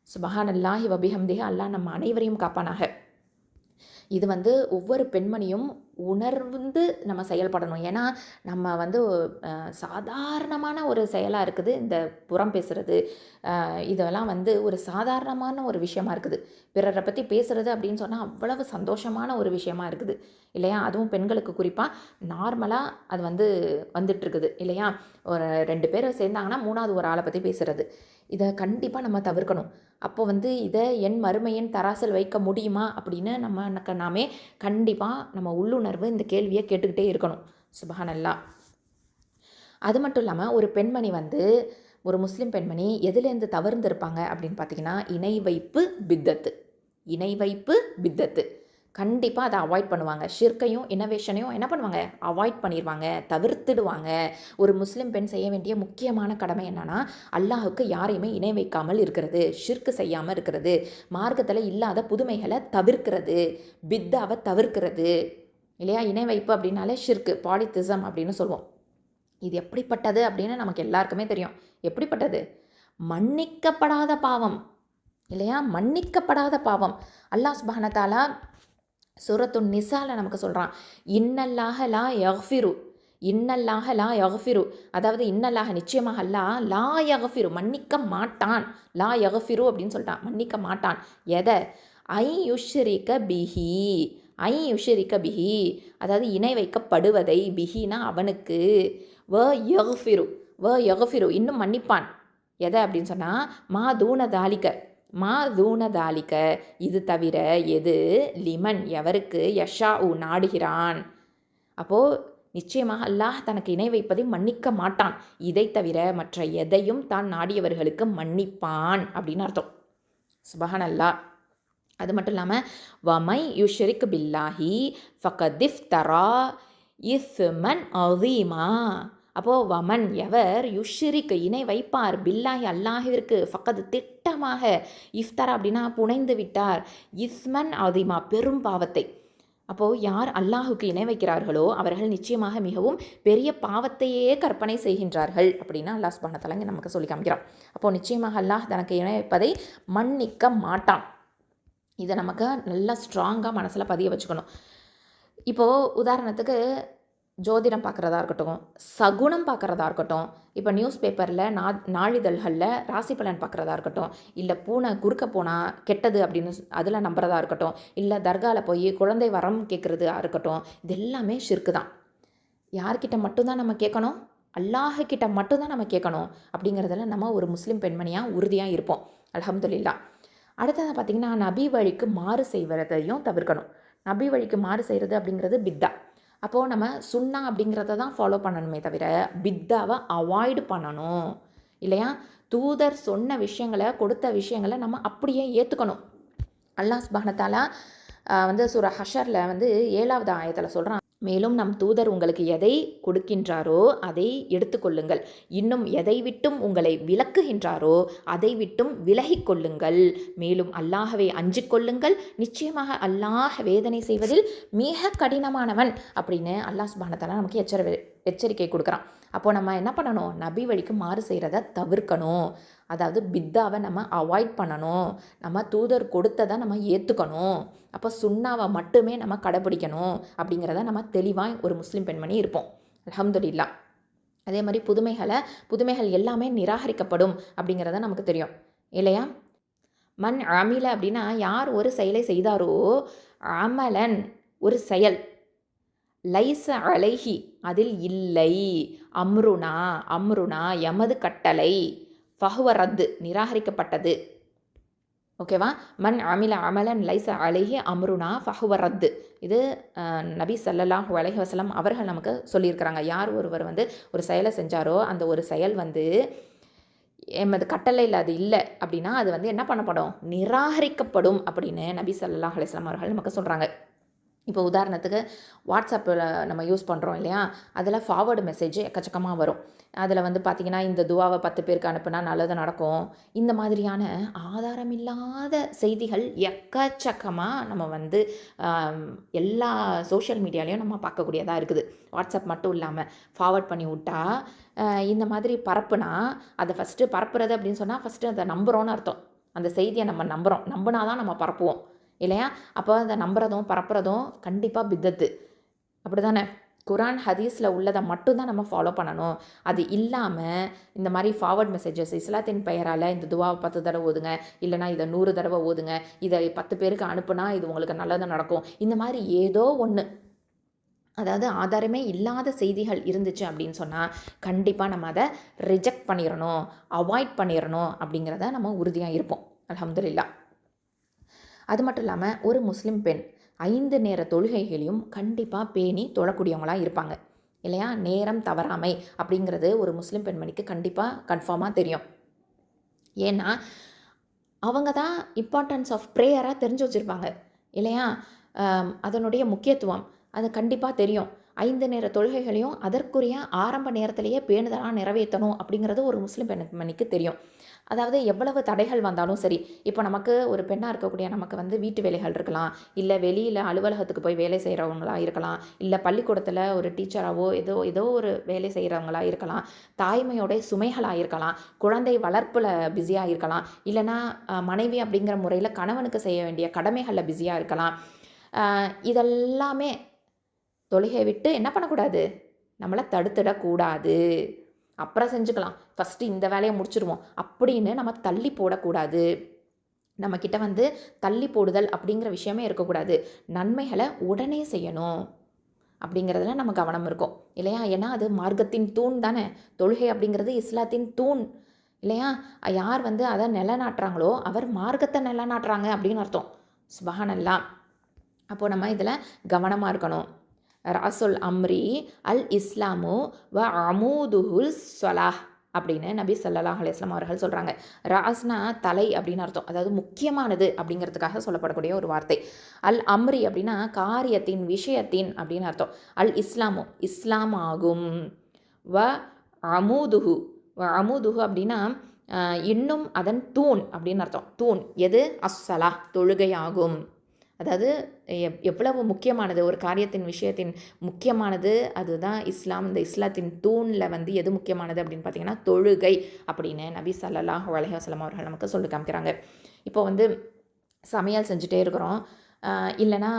சுபஹானல்லாஹி வ பிஹம்திஹி. அல்லாஹ் நம்ம அனைவரையும் காப்பானாக. இது வந்து ஒவ்வொரு பெண்மணியும் உணர்ந்து நம்ம செயல்படணும். ஏன்னா நம்ம வந்து சாதாரணமான ஒரு செயலாக இருக்குது இந்த புறம் பேசுகிறது. இதெல்லாம் வந்து ஒரு சாதாரணமான ஒரு விஷயமா இருக்குது. பிறரை பற்றி பேசுகிறது அப்படின்னு சொன்னால் அவ்வளவு சந்தோஷமான ஒரு விஷயமா இருக்குது இல்லையா? அதுவும் பெண்களுக்கு குறிப்பாக நார்மலாக அது வந்து வந்துட்டுருக்குது இல்லையா? ஒரு 2 பேர் சேர்ந்தாங்கன்னா 3வது ஒரு ஆளை பற்றி பேசுகிறது. இதை கண்டிப்பாக நம்ம தவிர்க்கணும். அப்போ வந்து இதை என் மறுமையின் தராசில் வைக்க முடியுமா அப்படின்னு நாமே கண்டிப்பாக நம்ம உள்ளுணர்வு இந்த கேள்வியை கேட்டுக்கிட்டே இருக்கணும். சுபஹானல்லாஹ். அது மட்டும் இல்லாமல் ஒரு பெண்மணி வந்து, ஒரு முஸ்லீம் பெண்மணி எதுலேருந்து தவிர்ந்திருப்பாங்க அப்படின்னு பார்த்தீங்கன்னா, இணை வைப்பு பித்தத்து. இணை வைப்பு பித்தத்து கண்டிப்பாக அதை அவாய்ட் பண்ணுவாங்க. ஷிர்க்கையும் இன்னோவேஷனையும் என்ன பண்ணுவாங்க? அவாய்ட் பண்ணிடுவாங்க, தவிர்த்துடுவாங்க. ஒரு முஸ்லீம் பெண் செய்ய வேண்டிய முக்கியமான கடமை என்னென்னா, அல்லாஹுக்கு யாரையுமே இணை வைக்காமல் இருக்கிறது, ஷிர்க்கு செய்யாமல் இருக்கிறது, மார்க்கத்தில் இல்லாத புதுமைகளை தவிர்க்கிறது, பித்தாவை தவிர்க்கிறது இல்லையா? இணை வைப்பு அப்படின்னாலே ஷிர்க்கு, பாலித்திசம் அப்படின்னு சொல்லுவோம். இது எப்படிப்பட்டது அப்படின்னு நமக்கு எல்லாருக்குமே தெரியும். எப்படிப்பட்டது? மன்னிக்கப்படாத பாவம் இல்லையா? மன்னிக்கப்படாத பாவம். அல்லாஹ் சுப்ஹானஹு தஆலா சூரத்துன் நிசால நமக்கு சொல்கிறான், இன்னல்லாஹ லா யஃபிரு, இன்னல்லாஹ லா யஃபிரு, அதாவது இன்னல்லாஹ நிச்சயமாக அல்லாஹ் லா யஃபிரு மன்னிக்க மாட்டான். லா யஃபிரு அப்படின்னு சொல்லிட்டான், மன்னிக்க மாட்டான். எதை? ஐ யுஷ்ரிக பிஹி, ஐ யுஷ்ரிக பிஹி, அதாவது இணை வைக்கப்படுவதை, பிஹினா அவனுக்கு, வ யஃபிரு, வ யஃபிரு இன்னும் மன்னிப்பான். எதை அப்படின்னு சொன்னால், மா தூன தாலிக்க, மா தூனதாலிக்க இது தவிர, எது, லிமன் எவருக்கு, யஷா நாடுகிறான். அப்போது நிச்சயமாக அல்லாஹ் தனக்கு இணை வைப்பதை மன்னிக்க மாட்டான். இதை தவிர மற்ற எதையும் தான் நாடியவர்களுக்கு மன்னிப்பான் அப்படின்னு அர்த்தம். சுபஹானல்லாஹ். அது மட்டும் இல்லாமல் வமை யுஷ்ரிக் பில்லாஹி ஃபகதிஃப் தரா இஸ்மன் அதீமா. அப்போது வமன் எவர் யுஷ்ரிக் இணை வைப்பார் பில்லாஹி அல்லாஹிற்கு ஃபகத் திட்டமாக இஃப்தரா அப்படின்னா புனைந்து விட்டார் இஸ்மன் அதீமா பெரும் பாவத்தை. அப்போது யார் அல்லாஹுக்கு இணை வைக்கிறார்களோ அவர்கள் நிச்சயமாக மிகவும் பெரிய பாவத்தையே கற்பனை செய்கின்றார்கள் அப்படின்னு அல்லாஹ் சுப்ஹானஹு வ தஆலா இங்கே நமக்கு சொல்லி காமிக்கிறான். அப்போது நிச்சயமாக அல்லாஹ் தனக்கு இணை வைப்பதை மன்னிக்க மாட்டான். இதை நமக்கு நல்லா ஸ்ட்ராங்காக மனசில் பதிய வச்சுக்கணும். இப்போது உதாரணத்துக்கு ஜோதிடம் பார்க்குறதா இருக்கட்டும், சகுனம் பார்க்குறதா இருக்கட்டும், இப்போ நியூஸ் பேப்பரில் நாளிதழ்களில் ராசி பலன் பார்க்குறதா இருக்கட்டும், இல்லை பூனை குறுக்க போனால் கெட்டது அப்படின்னு அதில் நம்புறதா இருக்கட்டும், இல்லை தர்காவில் போய் குழந்தை வரம் கேட்குறதா இருக்கட்டும், இது எல்லாமே ஷிர்க்கு தான். யார்கிட்ட மட்டும்தான் நம்ம கேட்கணும்? அல்லாஹ்கிட்ட மட்டும்தான் நம்ம கேட்கணும். அப்படிங்கிறதுல நம்ம ஒரு முஸ்லீம் பெண்மணியாக உறுதியாக இருப்போம். அல்ஹம்துலில்லாஹ். அடுத்ததாக பார்த்திங்கன்னா நபி வழிக்கு மாறு செய்வதையும் தவிர்க்கணும். நபி வழிக்கு மாறு செய்கிறது அப்படிங்கிறது பித்தா. அப்போது நம்ம சுன்னா அப்படிங்கிறத தான் ஃபாலோ பண்ணணுமே தவிர பித்தாவை அவாய்டு பண்ணணும் இல்லையா? தூதர் சொன்ன விஷயங்களை கொடுத்த விஷயங்களை நம்ம அப்படியே ஏற்றுக்கணும். அல்லாஹ் சுப்ஹானஹு வ தஆலா சூரா ஹஷரில் 7வது ஆயத்தில் சொல்கிறான், மேலும் நம் தூதர் உங்களுக்கு எதை கொடுக்கின்றாரோ அதை எடுத்துக்கொள்ளுங்கள், இன்னும் எதை விட்டும் உங்களை விலக்குகின்றாரோ அதை விட்டும் விலகிக் கொள்ளுங்கள், மேலும் அல்லாஹ்வை அஞ்சிக் கொள்ளுங்கள், நிச்சயமாக அல்லாஹ் வேதனை செய்வதில் மிக கடினமானவன் அப்படின்னு அல்லாஹ் சுப்ஹானஹு வ தஆலா நமக்கு எச்சரிக்கை கொடுக்குறான். அப்போது நம்ம என்ன பண்ணணும்? நபி வழிக்கு மாறு செய்கிறத தவிர்க்கணும். அதாவது பித்தாவை நம்ம அவாய்ட் பண்ணணும். நம்ம தூதர் கொடுத்ததை நம்ம ஏற்றுக்கணும். அப்போ சுன்னாவை மட்டுமே நம்ம கடைப்பிடிக்கணும் அப்படிங்கிறத நம்ம தெளிவாக ஒரு முஸ்லீம் பெண்மணி இருப்போம். அல்ஹம்துலில்லாஹ். அதே மாதிரி புதுமைகள் எல்லாமே நிராகரிக்கப்படும் அப்படிங்கிறத நமக்கு தெரியும் இல்லையா? மன் அமில அப்படின்னா யார் ஒரு செயலை செய்தாரோ, அமலன் ஒரு செயல், லைஸ அலைஹி அதில் இல்லை, அம்ருனா எமது கட்டளை, ஃபஹுவ ரத்து நிராகரிக்கப்பட்டது. ஓகேவா? மன் அமில அமலன் லைஸ அலைஹி அம்ருனா ஃபஹுவ ரத்து. இது நபி ஸல்லல்லாஹு அலைஹி வஸல்லம் அவர்கள் நமக்கு சொல்லியிருக்கிறாங்க. யார் ஒருவர் ஒரு செயலை செஞ்சாரோ அந்த ஒரு செயல் எமது கட்டளையில் அது இல்லை அப்படின்னா அது என்ன பண்ணப்படும்? நிராகரிக்கப்படும் அப்படின்னு நபி ஸல்லல்லாஹு அலைஹி வஸல்லம் அவர்கள் நமக்கு சொல்கிறாங்க. இப்போ உதாரணத்துக்கு வாட்ஸ்அப்பில் நம்ம யூஸ் பண்ணுறோம் இல்லையா? அதில் ஃபார்வர்டு மெசேஜ் எக்கச்சக்கமாக வரும். அதில் பார்த்திங்கன்னா இந்த துவாவை 10 பேருக்கு அனுப்புனா நல்லது நடக்கும், இந்த மாதிரியான ஆதாரமில்லாத செய்திகள் எக்கச்சக்கமாக நம்ம எல்லா சோஷியல் மீடியாலையும் நம்ம பார்க்கக்கூடியதாக இருக்குது. வாட்ஸ்அப் மட்டும் இல்லாமல் ஃபார்வர்ட் பண்ணி விட்டா இந்த மாதிரி பரப்புனா அதை ஃபஸ்ட்டு பரப்புறது அப்படின்னு சொன்னால் ஃபஸ்ட்டு அதை நம்புகிறோன்னு அர்த்தம். அந்த செய்தியை நம்ம நம்பினா தான் நம்ம பரப்புவோம் இல்லையா? அப்போ அதை நம்புறதும் பரப்புறதும் கண்டிப்பாக பித்தத்து. அப்படி தானே? குரான் ஹதீஸில் உள்ளதை மட்டும்தான் நம்ம ஃபாலோ பண்ணணும். அது இல்லாமல் இந்த மாதிரி ஃபார்வர்ட் மெசேஜஸ் இஸ்லாத்தின் பெயரால் இந்த துவாவை 10 தடவை ஓதுங்க, இல்லைனா இதை 100 தடவை ஓதுங்க, இதை 10 பேருக்கு அனுப்புனா இது உங்களுக்கு நல்லது நடக்கும், இந்த மாதிரி ஏதோ ஒன்று, அதாவது ஆதாரமே இல்லாத செய்திகள் இருந்துச்சு அப்படின்னு சொன்னால் கண்டிப்பாக நம்ம அதை ரிஜெக்ட் பண்ணிடணும், அவாய்ட் பண்ணிடணும் அப்படிங்கிறத நம்ம உறுதியாக இருப்போம். அல்ஹம்துலில்லாஹ். அது மட்டும் இல்லாமல் ஒரு முஸ்லீம் பெண் 5 நேர தொழுகைகளையும் கண்டிப்பாக பேணி தொழக்கூடியவங்களாக இருப்பாங்க இல்லையா? நேரம் தவறாமை அப்படிங்கிறது ஒரு முஸ்லீம் பெண்மணிக்கு கண்டிப்பாக கன்ஃபார்மாக தெரியும். ஏன்னா அவங்க தான் இம்பார்ட்டன்ஸ் ஆஃப் ப்ரேயராக தெரிஞ்சு வச்சுருப்பாங்க இல்லையா? அதனுடைய முக்கியத்துவம் அது கண்டிப்பாக தெரியும். 5 நேர தொழுகைகளையும் அதற்குரிய ஆரம்ப நேரத்திலேயே பேணுதலாக நிறைவேற்றணும் அப்படிங்கிறது ஒரு முஸ்லீம் பெண்மணிக்கு தெரியும். அதாவது எவ்வளவு தடைகள் வந்தாலும் சரி, இப்போ நமக்கு ஒரு பெண்ணாக இருக்கக்கூடிய நமக்கு வீட்டு வேலைகள் இருக்கலாம், இல்லை வெளியில் அலுவலகத்துக்கு போய் வேலை செய்கிறவங்களா இருக்கலாம், இல்லை பள்ளிக்கூடத்தில் ஒரு டீச்சராகவோ ஏதோ ஒரு வேலை செய்கிறவங்களா இருக்கலாம், தாய்மையோட சுமைகளாக இருக்கலாம், குழந்தை வளர்ப்பில் பிஸியாக இருக்கலாம், இல்லைனா மனைவி அப்படிங்கிற முறையில் கணவனுக்கு செய்ய வேண்டிய கடமைகளில் பிஸியாக இருக்கலாம். இதெல்லாமே தொழுகை விட்டு என்ன பண்ணக்கூடாது? நம்மளை தடுத்துடக்கூடாது. அப்புறம் செஞ்சுக்கலாம், ஃபஸ்ட்டு இந்த வேலையை முடிச்சிடுவோம் அப்படின்னு நம்ம தள்ளி போடக்கூடாது. நம்மக்கிட்ட தள்ளி போடுதல் அப்படிங்கிற விஷயமே இருக்கக்கூடாது. நன்மைகளை உடனே செய்யணும் அப்படிங்கிறதுல நம்ம கவனம் இருக்கும் இல்லையா? ஏன்னா அது மார்க்கத்தின் தூண் தானே. தொழுகை அப்படிங்கிறது இஸ்லாத்தின் தூண் இல்லையா? யார் அதை நிலைநாட்டுறாங்களோ அவர் மார்க்கத்தை நிலைநாட்டுறாங்க அப்படின்னு அர்த்தம். சுப்ஹானல்லாஹ். அப்போது நம்ம இதில் கவனமாக இருக்கணும். ராசுல் அம்ரி அல் இஸ்லாமு வ அமூதுஹுல் ஸலாஹ். அப்படின்னு நபி ஸல்லல்லாஹு அலைஹி வஸல்லம் அவர்கள் சொல்கிறாங்க. ராஸ்னா தலை அப்படின்னு அர்த்தம், அதாவது முக்கியமானது அப்படிங்கிறதுக்காக சொல்லப்படக்கூடிய ஒரு வார்த்தை. அல் அம்ரி அப்படின்னா காரியத்தின் விஷயத்தின் அப்படின்னு அர்த்தம். அல் இஸ்லாமு இஸ்லாம் ஆகும். வ அமூதுஹு அமூதுஹு அப்படின்னா இன்னும் அதன் தூண் அப்படின்னு அர்த்தம். தூண் எது? அஸ்ஸலா தொழுகையாகும். அதாவது எவ்வளவு முக்கியமானது ஒரு காரியத்தின் விஷயத்தின் முக்கியமானது அதுதான் இஸ்லாம். இந்த இஸ்லாத்தின் தூணில் வந்து எது முக்கியமானது அப்படின்னு பார்த்தீங்கன்னா தொழுகை அப்படின்னு நபி ஸல்லல்லாஹு அலைஹி வஸல்லம் அவர்கள் நமக்கு சொல்லி காமிக்கிறாங்க. இப்போ வந்து சமையல் செஞ்சுட்டே இருக்கிறோம், இல்லைனா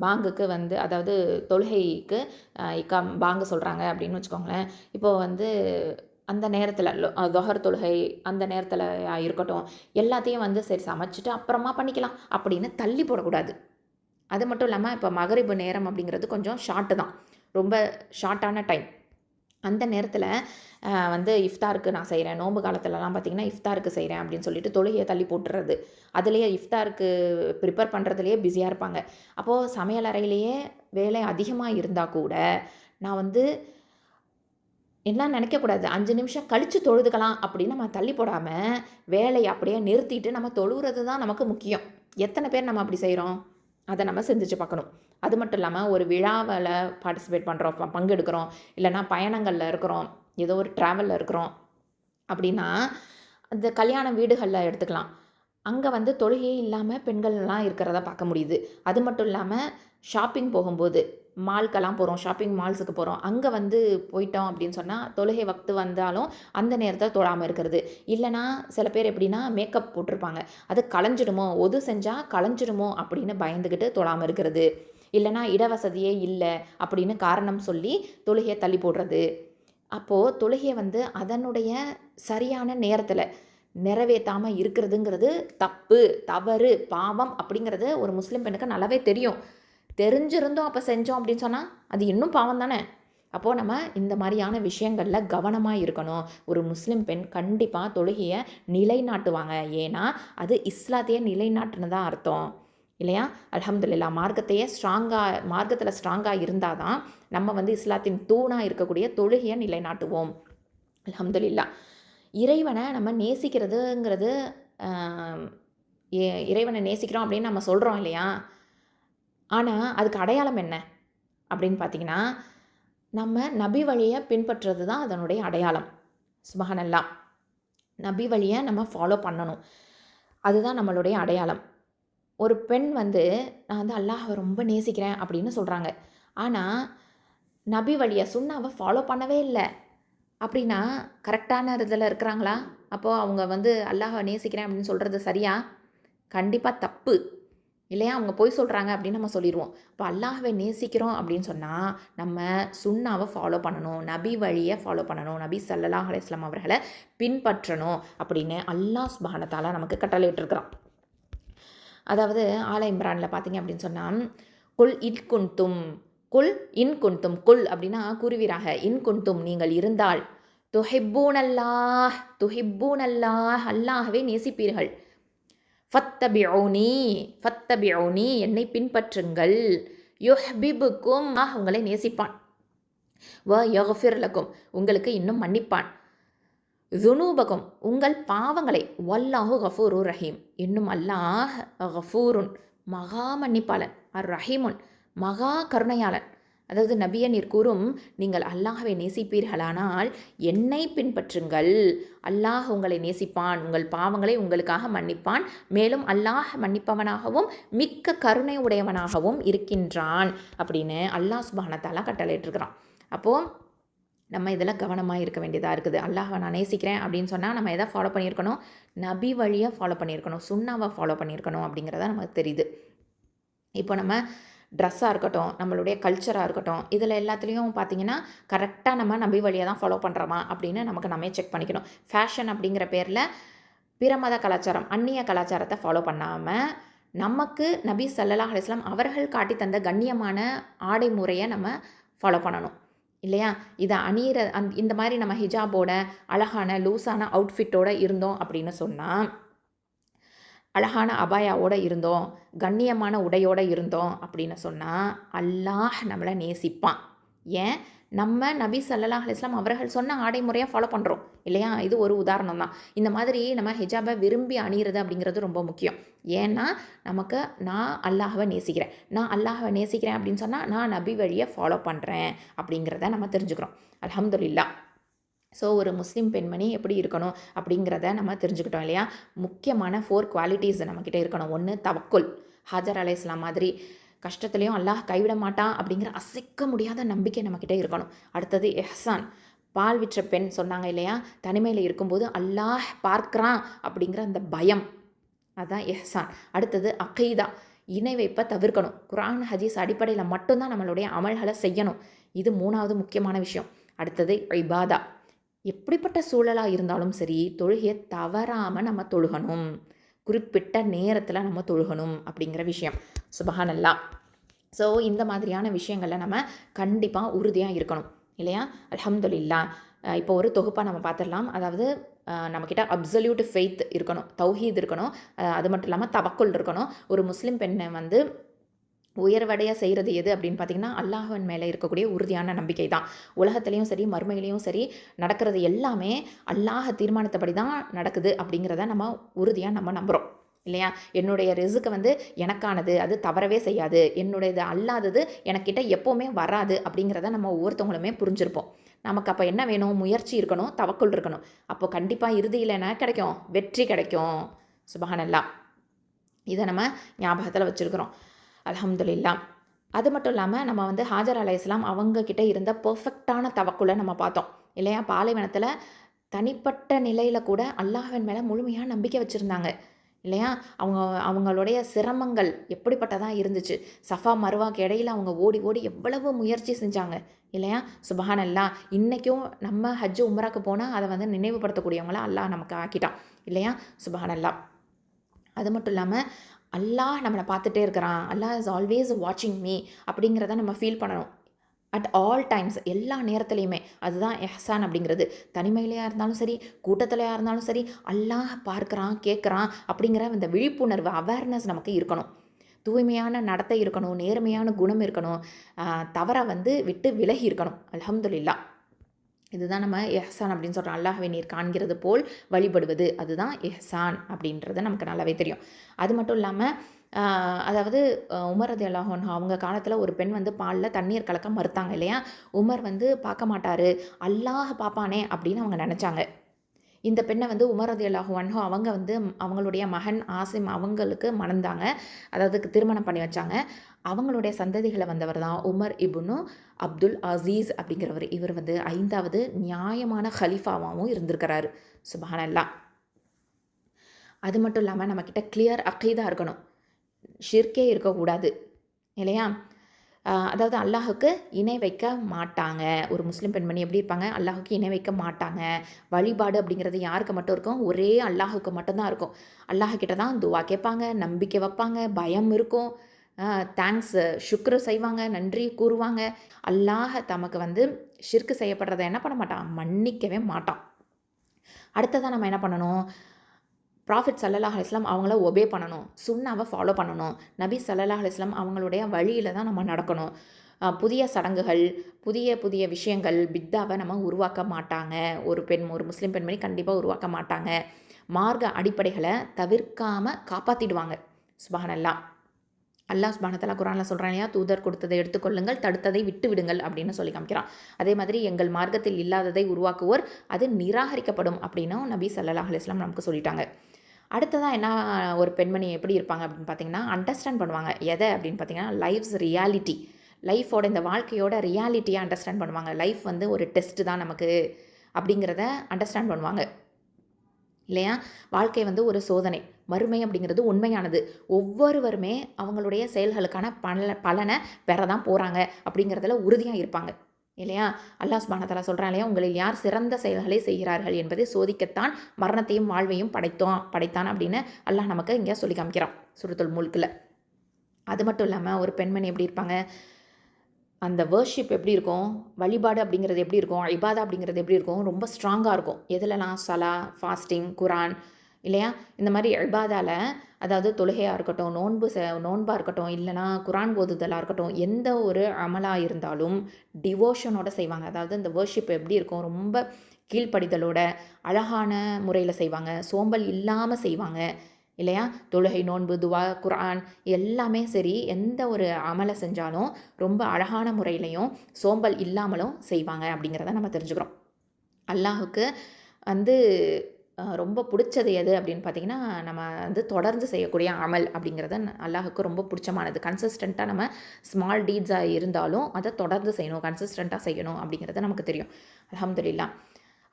பாங்குக்கு வந்து அதாவது தொழுகைக்கு பாங்கு சொல்கிறாங்க அப்படின்னு வச்சுக்கோங்களேன். இப்போது வந்து அந்த நேரத்தில் தொஹர் தொழுகை அந்த நேரத்தில் இருக்கட்டும், எல்லாத்தையும் வந்து சரி சமைச்சிட்டு அப்புறமா பண்ணிக்கலாம் அப்படின்னு தள்ளி போடக்கூடாது. அது மட்டும் இல்லாமல் இப்போ மகரிபு நேரம் அப்படிங்கிறது கொஞ்சம் ஷார்ட்டு தான், ரொம்ப ஷார்ட்டான டைம். அந்த நேரத்தில் வந்து இஃப்தாருக்கு நான் செய்கிறேன், நோன்பு காலத்துலலாம் பார்த்திங்கன்னா இஃப்தாருக்கு செய்கிறேன் அப்படின்னு சொல்லிட்டு தொழுகையை தள்ளி போட்டுறது. அதுலேயே இஃப்தாருக்கு ப்ரிப்பேர் பண்ணுறதுலையே பிஸியாக இருப்பாங்க. அப்போது சமையல் அறையிலேயே வேலை அதிகமாக இருந்தால் கூட நான் வந்து என்ன நினைக்கக்கூடாது, 5 நிமிஷம் கழித்து தொழுதுக்கலாம் அப்படின்னு நம்ம தள்ளி போடாமல் வேலையை அப்படியே நிறுத்திட்டு நம்ம தொழுகிறது தான் நமக்கு முக்கியம். எத்தனை பேர் நம்ம அப்படி செய்கிறோம்? அதை நம்ம சிந்திச்சு பார்க்கணும். அது மட்டும் இல்லாமல் ஒரு விழாவில் பார்ட்டிசிபேட் பண்ணுறோம், பங்கெடுக்கிறோம், இல்லைனா பயணங்களில் இருக்கிறோம், ஏதோ ஒரு ட்ராவலில் இருக்கிறோம் அப்படின்னா அந்த கல்யாண வீடுகளில் எடுத்துக்கலாம். அங்கே வந்து தொழுகையே இல்லாமல் பெண்கள்லாம் இருக்கிறத பார்க்க முடியுது. அது மட்டும் இல்லாமல் ஷாப்பிங் போகும்போது மால்க்கெல்லாம் போகிறோம், ஷாப்பிங் மால்ஸுக்கு போகிறோம், அங்கே வந்து போயிட்டோம் அப்படின்னு சொன்னால் தொழுகை வக்து வந்தாலும் அந்த நேரத்தில் தொழாமல் இருக்கிறது. இல்லைனா சில பேர் எப்படின்னா மேக்கப் போட்டிருப்பாங்க, அது களைஞ்சிடுமோ, ஒது செஞ்சால் களைஞ்சிடுமோ அப்படின்னு பயந்துக்கிட்டு தொழாமல் இருக்கிறது. இல்லைனா இடவசதியே இல்லை அப்படின்னு காரணம் சொல்லி தொழுகையை தள்ளி போடுறது. அப்போது தொழுகையை வந்து அதனுடைய சரியான நேரத்தில் நிறைவேற்றாமல் இருக்கிறதுங்கிறது தப்பு, தவறு, பாவம் அப்படிங்கிறது ஒரு முஸ்லீம் பெண்ணுக்கு நல்லாவே தெரியும். தெரிஞ்சிருந்தோம் அப்போ செஞ்சோம் அப்படின்னு சொன்னால் அது இன்னும் பாவம் தானே. அப்போது நம்ம இந்த மாதிரியான விஷயங்களில் கவனமாக இருக்கணும். ஒரு முஸ்லீம் பெண் கண்டிப்பாக தொழுகையை நிலைநாட்டுவாங்க. ஏன்னா அது இஸ்லாத்தையே நிலைநாட்டுன்னு தான் அர்த்தம் இல்லையா? அல்ஹம்துலில்லாஹ், மார்க்கத்தில் ஸ்ட்ராங்காக இருந்தால் தான் நம்ம வந்து இஸ்லாத்தின் தூணாக இருக்கக்கூடிய தொழுகையை நிலைநாட்டுவோம். அல்ஹம்துலில்லாஹ். இறைவனை நம்ம நேசிக்கிறதுங்கிறது இறைவனை நேசிக்கிறோம் அப்படின்னு நம்ம சொல்கிறோம் இல்லையா? ஆனால் அதுக்கு அடையாளம் என்ன அப்படின்னு பார்த்தீங்கன்னா, நம்ம நபி வழியை பின்பற்றுறது தான் அதனுடைய அடையாளம். சுப்ஹானல்லாஹ், நபி வழியை நம்ம ஃபாலோ பண்ணணும், அதுதான் நம்மளுடைய அடையாளம். ஒரு பெண் வந்து நான் வந்து அல்லாஹ்வை ரொம்ப நேசிக்கிறேன் அப்படின்னு சொல்கிறாங்க, ஆனால் நபி வழியை சுன்னாவை ஃபாலோ பண்ணவே இல்லை அப்படின்னா கரெக்டான இதில் இருக்கிறாங்களா? அப்போது அவங்க வந்து அல்லாஹ்வை நேசிக்கிறேன் அப்படின்னு சொல்கிறது சரியா? கண்டிப்பாக தப்பு இல்லையா? அவங்க பொய் சொல்கிறாங்க அப்படின்னு நம்ம சொல்லிடுவோம். இப்போ அல்லாஹ்வை நேசிக்கிறோம் அப்படின்னு சொன்னால் நம்ம சுன்னாவை ஃபாலோ பண்ணணும், நபி வழியை ஃபாலோ பண்ணணும், நபி ஸல்லல்லாஹு அலைஹி வஸல்லம் அவர்களை பின்பற்றணும் அப்படின்னு அல்லாஹ் சுப்ஹானஹு வ தஆலா நமக்கு கட்டளையிட்டிருக்கிறான். அதாவது ஆல இம்ரானில் பார்த்தீங்க அப்படின்னு சொன்னால் குல் இன் குன்தும் குல் அப்படின்னா கூறுவீராக, இன் குன்தும் நீங்கள் இருந்தால், துஹிப்பூனல்லாஹ் அல்லாஹ்வை நேசிப்பீர்கள், ஃபத்தபிஊனி என்னை பின்பற்றுங்கள், யுஹ்பிபுக்கும் உங்களை நேசிப்பான், வ யக்ஃபிர் லக்கும் உங்களுக்கு இன்னும் மன்னிப்பான், ذுனூபகும் உங்கள் பாவங்களை, வல்லாஹு கஃபூருர் ரஹீம் இன்னும் அல்லாஹ் கஃபூருன் மகா மன்னிப்பாளன், அர் ரஹீமுன் மகா கருணையாளன். அதாவது நபியே நீர் கூறும், நீங்கள் அல்லாஹ்வை நேசிப்பீர்களானால் என்னை பின்பற்றுங்கள், அல்லாஹ் உங்களை நேசிப்பான், உங்கள் பாவங்களை உங்களுக்காக மன்னிப்பான், மேலும் அல்லாஹ் மன்னிப்பவனாகவும் மிக்க கருணை உடையவனாகவும் இருக்கின்றான் அப்படின்னு அல்லாஹ் சுப்ஹானஹு வ தஆலா கட்டளையிட்டிருக்கிறான். அப்போது நம்ம இதில் கவனமாக இருக்க வேண்டியதாக இருக்குது. அல்லாஹ்வை நான் நேசிக்கிறேன் அப்படின்னு சொன்னால் நம்ம எதை ஃபாலோ பண்ணியிருக்கணும்? நபி வழியை ஃபாலோ பண்ணியிருக்கணும், சுன்னாவை ஃபாலோ பண்ணியிருக்கணும் அப்படிங்கிறத நமக்கு தெரியுது. இப்போ நம்ம ட்ரெஸ்ஸாக இருக்கட்டும், நம்மளுடைய கல்ச்சராக இருக்கட்டும், இதில் எல்லாத்துலேயும் பார்த்திங்கன்னா கரெக்டாக நம்ம நபி வழியை தான் ஃபாலோ பண்ணுறோமா அப்படின்னு நமக்கு நம்ம செக் பண்ணிக்கணும். ஃபேஷன் அப்படிங்கிற பேரில் பிற மத கலாச்சாரம், அந்நிய கலாச்சாரத்தை ஃபாலோ பண்ணாமல் நமக்கு நபி ஸல்லல்லாஹு அலைஹி வஸல்லம் அவர்கள் காட்டி தந்த கண்ணியமான ஆடை முறையை நம்ம ஃபாலோ பண்ணணும் இல்லையா? இதை அணியிற இந்த மாதிரி நம்ம ஹிஜாபோட அழகான லூஸான அவுட்ஃபிட்டோடு இருந்தோம் அப்படின்னு சொன்னால், அழகான அபாயாவோடு இருந்தோம், கண்ணியமான உடையோடு இருந்தோம் அப்படின்னு சொன்னால் அல்லாஹ் நம்மளை நேசிப்பான். ஏன்? நம்ம நபி ஸல்லல்லாஹு அலைஹி வஸல்லம் அவர்கள் சொன்ன ஆடை முறையாக ஃபாலோ பண்ணுறோம் இல்லையா? இது ஒரு உதாரணம் தான். இந்த மாதிரி நம்ம ஹிஜாபை விரும்பி அணியிறது அப்படிங்கிறது ரொம்ப முக்கியம். ஏன்னா நமக்கு நான் அல்லாஹ்வை நேசிக்கிறேன். நான் அல்லாஹ்வை நேசிக்கிறேன் அப்படின்னு சொன்னால் நான் நபி வழியை ஃபாலோ பண்ணுறேன் அப்படிங்கிறத நம்ம தெரிஞ்சுக்கிறோம். அல்ஹம்துலில்லாஹ். ஸோ ஒரு முஸ்லீம் பெண்மணி எப்படி இருக்கணும் அப்படிங்கிறத நம்ம தெரிஞ்சுக்கிட்டோம் இல்லையா? முக்கியமான 4 குவாலிட்டிஸ் நம்மக்கிட்ட இருக்கணும். 1 தவக்குல். ஹாஜர் அலைஹிஸ்ஸலாம் மாதிரி கஷ்டத்துலேயும் அல்லாஹ் கைவிட மாட்டான் அப்படிங்கிற அசைக்க முடியாத நம்பிக்கை நம்மக்கிட்ட இருக்கணும். அடுத்தது இஹ்சான். பால் விற்ற பெண் சொன்னாங்க இல்லையா? தனிமையில் இருக்கும்போது அல்லாஹ் பார்க்குறான் அப்படிங்கிற அந்த பயம், அதுதான் இஹ்சான். அடுத்தது அகீதா. இணை வைப்பை தவிர்க்கணும். குர்ஆன் ஹதீஸ் அடிப்படையில் மட்டும்தான் நம்மளுடைய அமல்களை செய்யணும். இது 3வது முக்கியமான விஷயம். அடுத்தது இபாதா. எப்படிப்பட்ட சூழலாக இருந்தாலும் சரி தொழுகையை தவறாமல் நம்ம தொழுகணும். குறிப்பிட்ட நேரத்தில் நம்ம தொழுகணும் அப்படிங்கிற விஷயம். சுபஹானல்லாஹ். ஸோ இந்த மாதிரியான விஷயங்களில் நம்ம கண்டிப்பாக உறுதியாக இருக்கணும் இல்லையா? அல்ஹம்துலில்லாஹ். இப்போ ஒரு தொகுப்பாக நம்ம பார்த்துடலாம். அதாவது நம்மக்கிட்ட அப்சல்யூட் ஃபெய்த் இருக்கணும், தௌஹீத் இருக்கணும், அது மட்டும் இல்லாமல் தவக்குல் இருக்கணும். ஒரு முஸ்லீம் பெண்ணை வந்து உயர்வடைய செய்கிறது எது அப்படின்னு பார்த்திங்கன்னா அல்லாஹ்வின் மேலே இருக்கக்கூடிய உறுதியான நம்பிக்கை தான். உலகத்துலேயும் சரி மறுமையிலையும் சரி நடக்கிறது எல்லாமே அல்லாஹ் தீர்மானித்தபடி தான் நடக்குது அப்படிங்கிறத நம்ம உறுதியாக நம்ம நம்புகிறோம் இல்லையா? என்னுடைய ரிஸ்க்கு வந்து எனக்கானது, அது தவறவே செய்யாது. என்னுடையது அல்லாதது எனக்கிட்ட எப்போவுமே வராது அப்படிங்கிறத நம்ம ஒவ்வொருத்தவங்களுமே புரிஞ்சிருப்போம். நமக்கு அப்போ என்ன வேணும்? முயற்சி இருக்கணும், தவக்குல் இருக்கணும். அப்போ கண்டிப்பாக இறுதியில் என்ன கிடைக்கும்? வெற்றி கிடைக்கும். சுபஹானல்லாஹ். இதை நம்ம ஞாபகத்தில் வச்சுருக்கிறோம். அல்ஹம்துலில்லாஹ். அது மட்டும் இல்லாமல் நம்ம வந்து ஹாஜர் அலைஹிஸ்ஸலாம் அவங்கக்கிட்ட இருந்த பெர்ஃபெக்டான தவக்குலை நம்ம பார்த்தோம் இல்லையா? பாலைவனத்தில் தனிப்பட்ட நிலையில் கூட அல்லாஹ்வின் மேலே முழுமையாக நம்பிக்கை வச்சுருந்தாங்க இல்லையா? அவங்களுடைய சிரமங்கள் எப்படிப்பட்டதாக இருந்துச்சு. சஃபா மருவாக்கு இடையில் அவங்க ஓடி ஓடி எவ்வளவு முயற்சி செஞ்சாங்க இல்லையா? சுபஹானல்லாஹ். இன்றைக்கும் நம்ம ஹஜ்ஜு உம்ராக்கு போனால் அதை வந்து நினைவுபடுத்தக்கூடியவங்கள அல்லாஹ் நமக்கு ஆக்கிட்டான் இல்லையா? சுபஹானல்லாஹ். அது மட்டும் இல்லாமல் அல்லாஹ் நம்மளை பார்த்துட்டே இருக்கிறான். அல்லாஹ் இஸ் ஆல்வேஸ் வாட்சிங் மீ அப்படிங்கிறத நம்ம ஃபீல் பண்ணணும். அட் ஆல் டைம்ஸ், எல்லா நேரத்துலையுமே. அதுதான் இஹ்சான் அப்படிங்கிறது. தனிமையிலையா இருந்தாலும் சரி, கூட்டத்திலையா இருந்தாலும் சரி, அல்லாஹ் பார்க்குறான், கேட்குறான் அப்படிங்கிற இந்த விழிப்புணர்வு, அவேர்னஸ் நமக்கு இருக்கணும். தூய்மையான நடத்தை இருக்கணும், நேர்மையான குணம் இருக்கணும், தவறை வந்து விட்டு விலகி இருக்கணும். அல்ஹம்துலில்லாஹ். இதுதான் நம்ம இஹ்சான் அப்படின்னு சொல்கிறோம். அல்லாஹ்வை நீர் காண்கிறது போல் வழிபடுவது, அதுதான் இஹ்சான் அப்படின்றது நமக்கு நல்லாவே தெரியும். அது மட்டும் இல்லாமல் அதாவது உமர் ரலியல்லாஹு அன்ஹு அவங்க காலத்தில் ஒரு பெண் வந்து பாலில் தண்ணீர் கலக்க மறுத்தாங்க இல்லையா? உமர் வந்து பார்க்க மாட்டார், அல்லாஹ் பார்ப்பானே அப்படின்னு அவங்க நினச்சாங்க. இந்த பெண்ணை வந்து உமர் ரலியல்லாஹு அன்ஹு அவங்க வந்து அவங்களுடைய மகன் ஆசிம் அவங்களுக்கு மணந்தாங்க. அதாவது திருமணம் பண்ணி வச்சாங்க. அவங்களுடைய சந்ததிகளை வந்தவர் தான் உமர் இப்னு அப்துல் அசீஸ் அப்படிங்கிறவர். இவர் வந்து 5வது நியாயமான ஹலீஃபாவாகவும் இருந்திருக்கிறாரு. சுபஹானல்லாஹ். அது மட்டும் இல்லாமல் நம்மக்கிட்ட கிளியர் அகீதா இருக்கணும். ஷிர்கே இருக்கக்கூடாது இல்லையா? அதாவது அல்லாஹுக்கு இணை வைக்க மாட்டாங்க. ஒரு முஸ்லீம் பெண்மணி எப்படி இருப்பாங்க? அல்லாஹுக்கு இணை வைக்க மாட்டாங்க. வழிபாடு அப்படிங்கிறது யாருக்கு மட்டும் இருக்கும்? ஒரே அல்லாஹுக்கு மட்டும்தான் இருக்கும். அல்லாஹ்கிட்ட தான் துவா கேட்பாங்க, நம்பிக்கை வைப்பாங்க, பயம் இருக்கும், தேங்க்ஸ் ஷுக்ரு செய்வாங்க, நன்றி கூறுவாங்க. அல்லாஹ் தமக்கு வந்து ஷிர்க்கு செய்யப்படுறதை என்ன பண்ண மாட்டான்? மன்னிக்கவே மாட்டான். அடுத்ததான் நம்ம என்ன பண்ணணும்? ப்ராஃபிட் ஸல்லல்லாஹு அலைஹி வஸல்லம் அவங்கள ஒபே பண்ணணும், சுன்னாவை ஃபாலோ பண்ணணும். நபி ஸல்லல்லாஹு அலைஹி வஸல்லம் அவங்களுடைய வழியில் தான் நம்ம நடக்கணும். புதிய சடங்குகள், புதிய புதிய விஷயங்கள், பித்தாவை நம்ம உருவாக்க மாட்டாங்க. ஒரு முஸ்லீம் பெண்மணி கண்டிப்பாக உருவாக்க மாட்டாங்க. மார்க்க அடிப்படைகளை தவிர்க்காமல் காப்பாற்றிடுவாங்க. சுபஹானல்லாஹ். அல்லாஹ் சுப்ஹானஹு வ தஆலா குர்ஆனில் சொல்கிறான் இல்லையா? தூதர் கொடுத்ததை எடுத்துக்கொள்ளுங்கள், தடுத்ததை விட்டு விடுங்கள் அப்படின்னு சொல்லி காமிக்கிறான். அதே மாதிரி எங்கள் மார்க்கத்தில் இல்லாததை உருவாக்குவோர் அது நிராகரிக்கப்படும் அப்படின்னும் நபி ஸல்லல்லாஹு அலைஹி வஸல்லம் நமக்கு சொல்லிட்டாங்க. அடுத்ததான் என்ன, ஒரு பெண்மணி எப்படி இருப்பாங்க அப்படின்னு பார்த்தீங்கன்னா, அண்டர்ஸ்டாண்ட் பண்ணுவாங்க. எதை அப்படின்னு பார்த்தீங்கன்னா, லைஃப்ஸ் ரியாலிட்டி. லைஃபோட இந்த வாழ்க்கையோட ரியாலிட்டியை அண்டர்ஸ்டாண்ட் பண்ணுவாங்க. லைஃப் வந்து ஒரு டெஸ்ட்டு தான் நமக்கு அப்படிங்கிறத அண்டர்ஸ்டாண்ட் பண்ணுவாங்க இல்லையா? வாழ்க்கை வந்து ஒரு சோதனை. மறுமை அப்படிங்கிறது உண்மையானது. ஒவ்வொருவருமே அவங்களுடைய செயல்களுக்கான பலனை பெற தான் போகிறாங்க அப்படிங்கிறதுல உறுதியாக இருப்பாங்க இல்லையா? அல்லாஹ் சுப்ஹானஹு வ தஆலா சொல்கிறான் இல்லையா? உங்களில் யார் சிறந்த செயல்களை செய்கிறார்கள் என்பதை சோதிக்கத்தான் மரணத்தையும் வாழ்வையும் படைத்தான் அப்படின்னு அல்லாஹ் நமக்கு இங்கே சொல்லி காமிக்கிறான் சூரத்துல் முல்கில். அது மட்டும் இல்லாமல் ஒரு பெண்மணி எப்படி இருப்பாங்க? அந்த வர்ஷிப் எப்படி இருக்கும்? வழிபாடு அப்படிங்கிறது எப்படி இருக்கும்? இபாதா அப்படிங்கிறது எப்படி இருக்கும்? ரொம்ப ஸ்ட்ராங்காக இருக்கும். எதுலலாம்? சலா, ஃபாஸ்டிங், குரான், இல்லையா? இந்த மாதிரி இபாதால அதாவது தொழுகையாக இருக்கட்டும், நோன்பாக இருக்கட்டும், இல்லைனா குரான் ஓதுதலாக இருக்கட்டும், எந்த ஒரு அமலாக இருந்தாலும் டிவோஷனோட செய்வாங்க. அதாவது இந்த வர்ஷிப் எப்படி இருக்கும், ரொம்ப கீழ்ப்படிதலோட அழகான முறையில் செய்வாங்க, சோம்பல் இல்லாமல் செய்வாங்க இல்லையா? தொழுகை, நோன்பு, துவா, குர்ஆன் எல்லாமே சரி, எந்த ஒரு அமலை செஞ்சாலும் ரொம்ப அழகான முறையிலையும் சோம்பல் இல்லாமலும் செய்வாங்க அப்படிங்கிறத நம்ம தெரிஞ்சுக்கிறோம். அல்லாஹுக்கு வந்து ரொம்ப பிடிச்சது எது அப்படின்னு பார்த்திங்கன்னா, நம்ம வந்து தொடர்ந்து செய்யக்கூடிய அமல் அப்படிங்கிறது அல்லாஹுக்கு ரொம்ப பிடிச்சமானது. கன்சிஸ்டண்ட்டாக நம்ம ஸ்மால் டீட்ஸாக இருந்தாலும் அதை தொடர்ந்து செய்யணும், கன்சிஸ்டண்ட்டாக செய்யணும் அப்படிங்கிறது நமக்கு தெரியும். அல்ஹம்துலில்லாஹ்.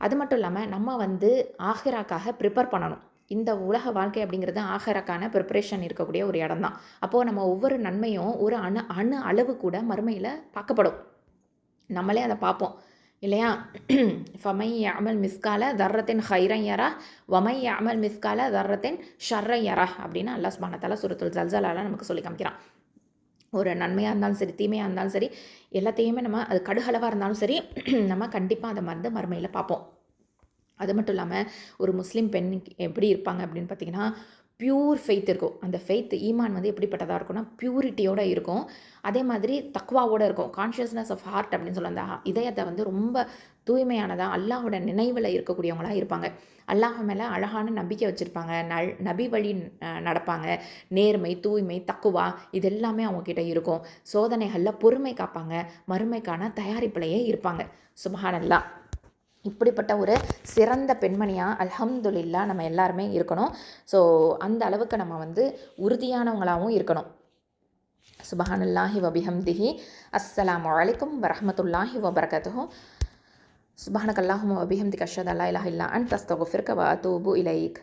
அது மட்டும் இல்லாமல் நம்ம வந்து ஆஹிராக்காக ப்ரிப்பேர் பண்ணணும். இந்த உலக வாழ்க்கை அப்படிங்கிறது ஆஹிராக்கான ப்ரிப்பரேஷன் இருக்கக்கூடிய ஒரு இடம் தான். அப்போது நம்ம ஒவ்வொரு நன்மையும் ஒரு அணு அளவு கூட மறுமையில் பார்க்கப்படும். நம்மளே அதை பார்ப்போம் இல்லையா? ஃபமை யஅமல் மிஸ்கால தர்ரத்தின் ஹைரன் யரா வமை யஅமல் மிஸ்கால தர்ரத்தின் ஷர்ரன் யரா அப்படின்னு அல்லாஹ் சுப்ஹானஹு வ தஆலா சூரத்துல் ஜல்ஜலால நமக்கு சொல்லி காமிக்கிறான். ஒரு நன்மையாக இருந்தாலும் சரி, தீமையாக இருந்தாலும் சரி, எல்லாத்தையுமே நம்ம அது கடுகளவாக இருந்தாலும் சரி நம்ம கண்டிப்பாக அதை மறுமையில் பார்ப்போம். அது மட்டும் இல்லாமல் ஒரு முஸ்லீம் பெண் எப்படி இருப்பாங்க அப்படின்னு பார்த்திங்கன்னா, பியூர் ஃபெய்த் இருக்கும். அந்த ஃபெய்த் ஈமான் வந்து எப்படிப்பட்டதாக இருக்கும்னா பியூரிட்டியோடு இருக்கும். அதே மாதிரி தக்வாவோடு இருக்கும். கான்ஷியஸ்னஸ் ஆஃப் ஹார்ட் அப்படின்னு சொல்ல அந்த இதயத்தை வந்து ரொம்ப தூய்மையானதாக அல்லாஹோட நினைவில் இருக்கக்கூடியவங்களாக இருப்பாங்க. அல்லாஹ் மேலே அழகான நம்பிக்கை வச்சுருப்பாங்க. நபி வழி நடப்பாங்க. நேர்மை, தூய்மை, தக்குவா இது எல்லாமே அவங்கக்கிட்ட இருக்கும். சோதனைகளில் பொறுமை காப்பாங்க. மறுமைக்கான தயாரிப்பிலேயே இருப்பாங்க. சுப்ஹானல்லாஹ். இப்படிப்பட்ட ஒரு சிறந்த பெண்மணியாக அல்ஹம்துலில்லாஹ் நம்ம எல்லாருமே இருக்கணும். ஸோ அந்த அளவுக்கு நம்ம வந்து உறுதியானவங்களாகவும் இருக்கணும். சுப்ஹானல்லாஹி வபிஹம்திஹி. அஸ்ஸலாமு அலைக்கும் வரஹ்மத்துல்லாஹி வபரகாத்துஹு. சுப்ஹானக்கல்லாஹும்ம வபிஹம்திக அஷ்ஹது அல்லா இலாஹா இல்லா அன்த அஸ்தக்ஃபிருக வ அதூபு இலைக்.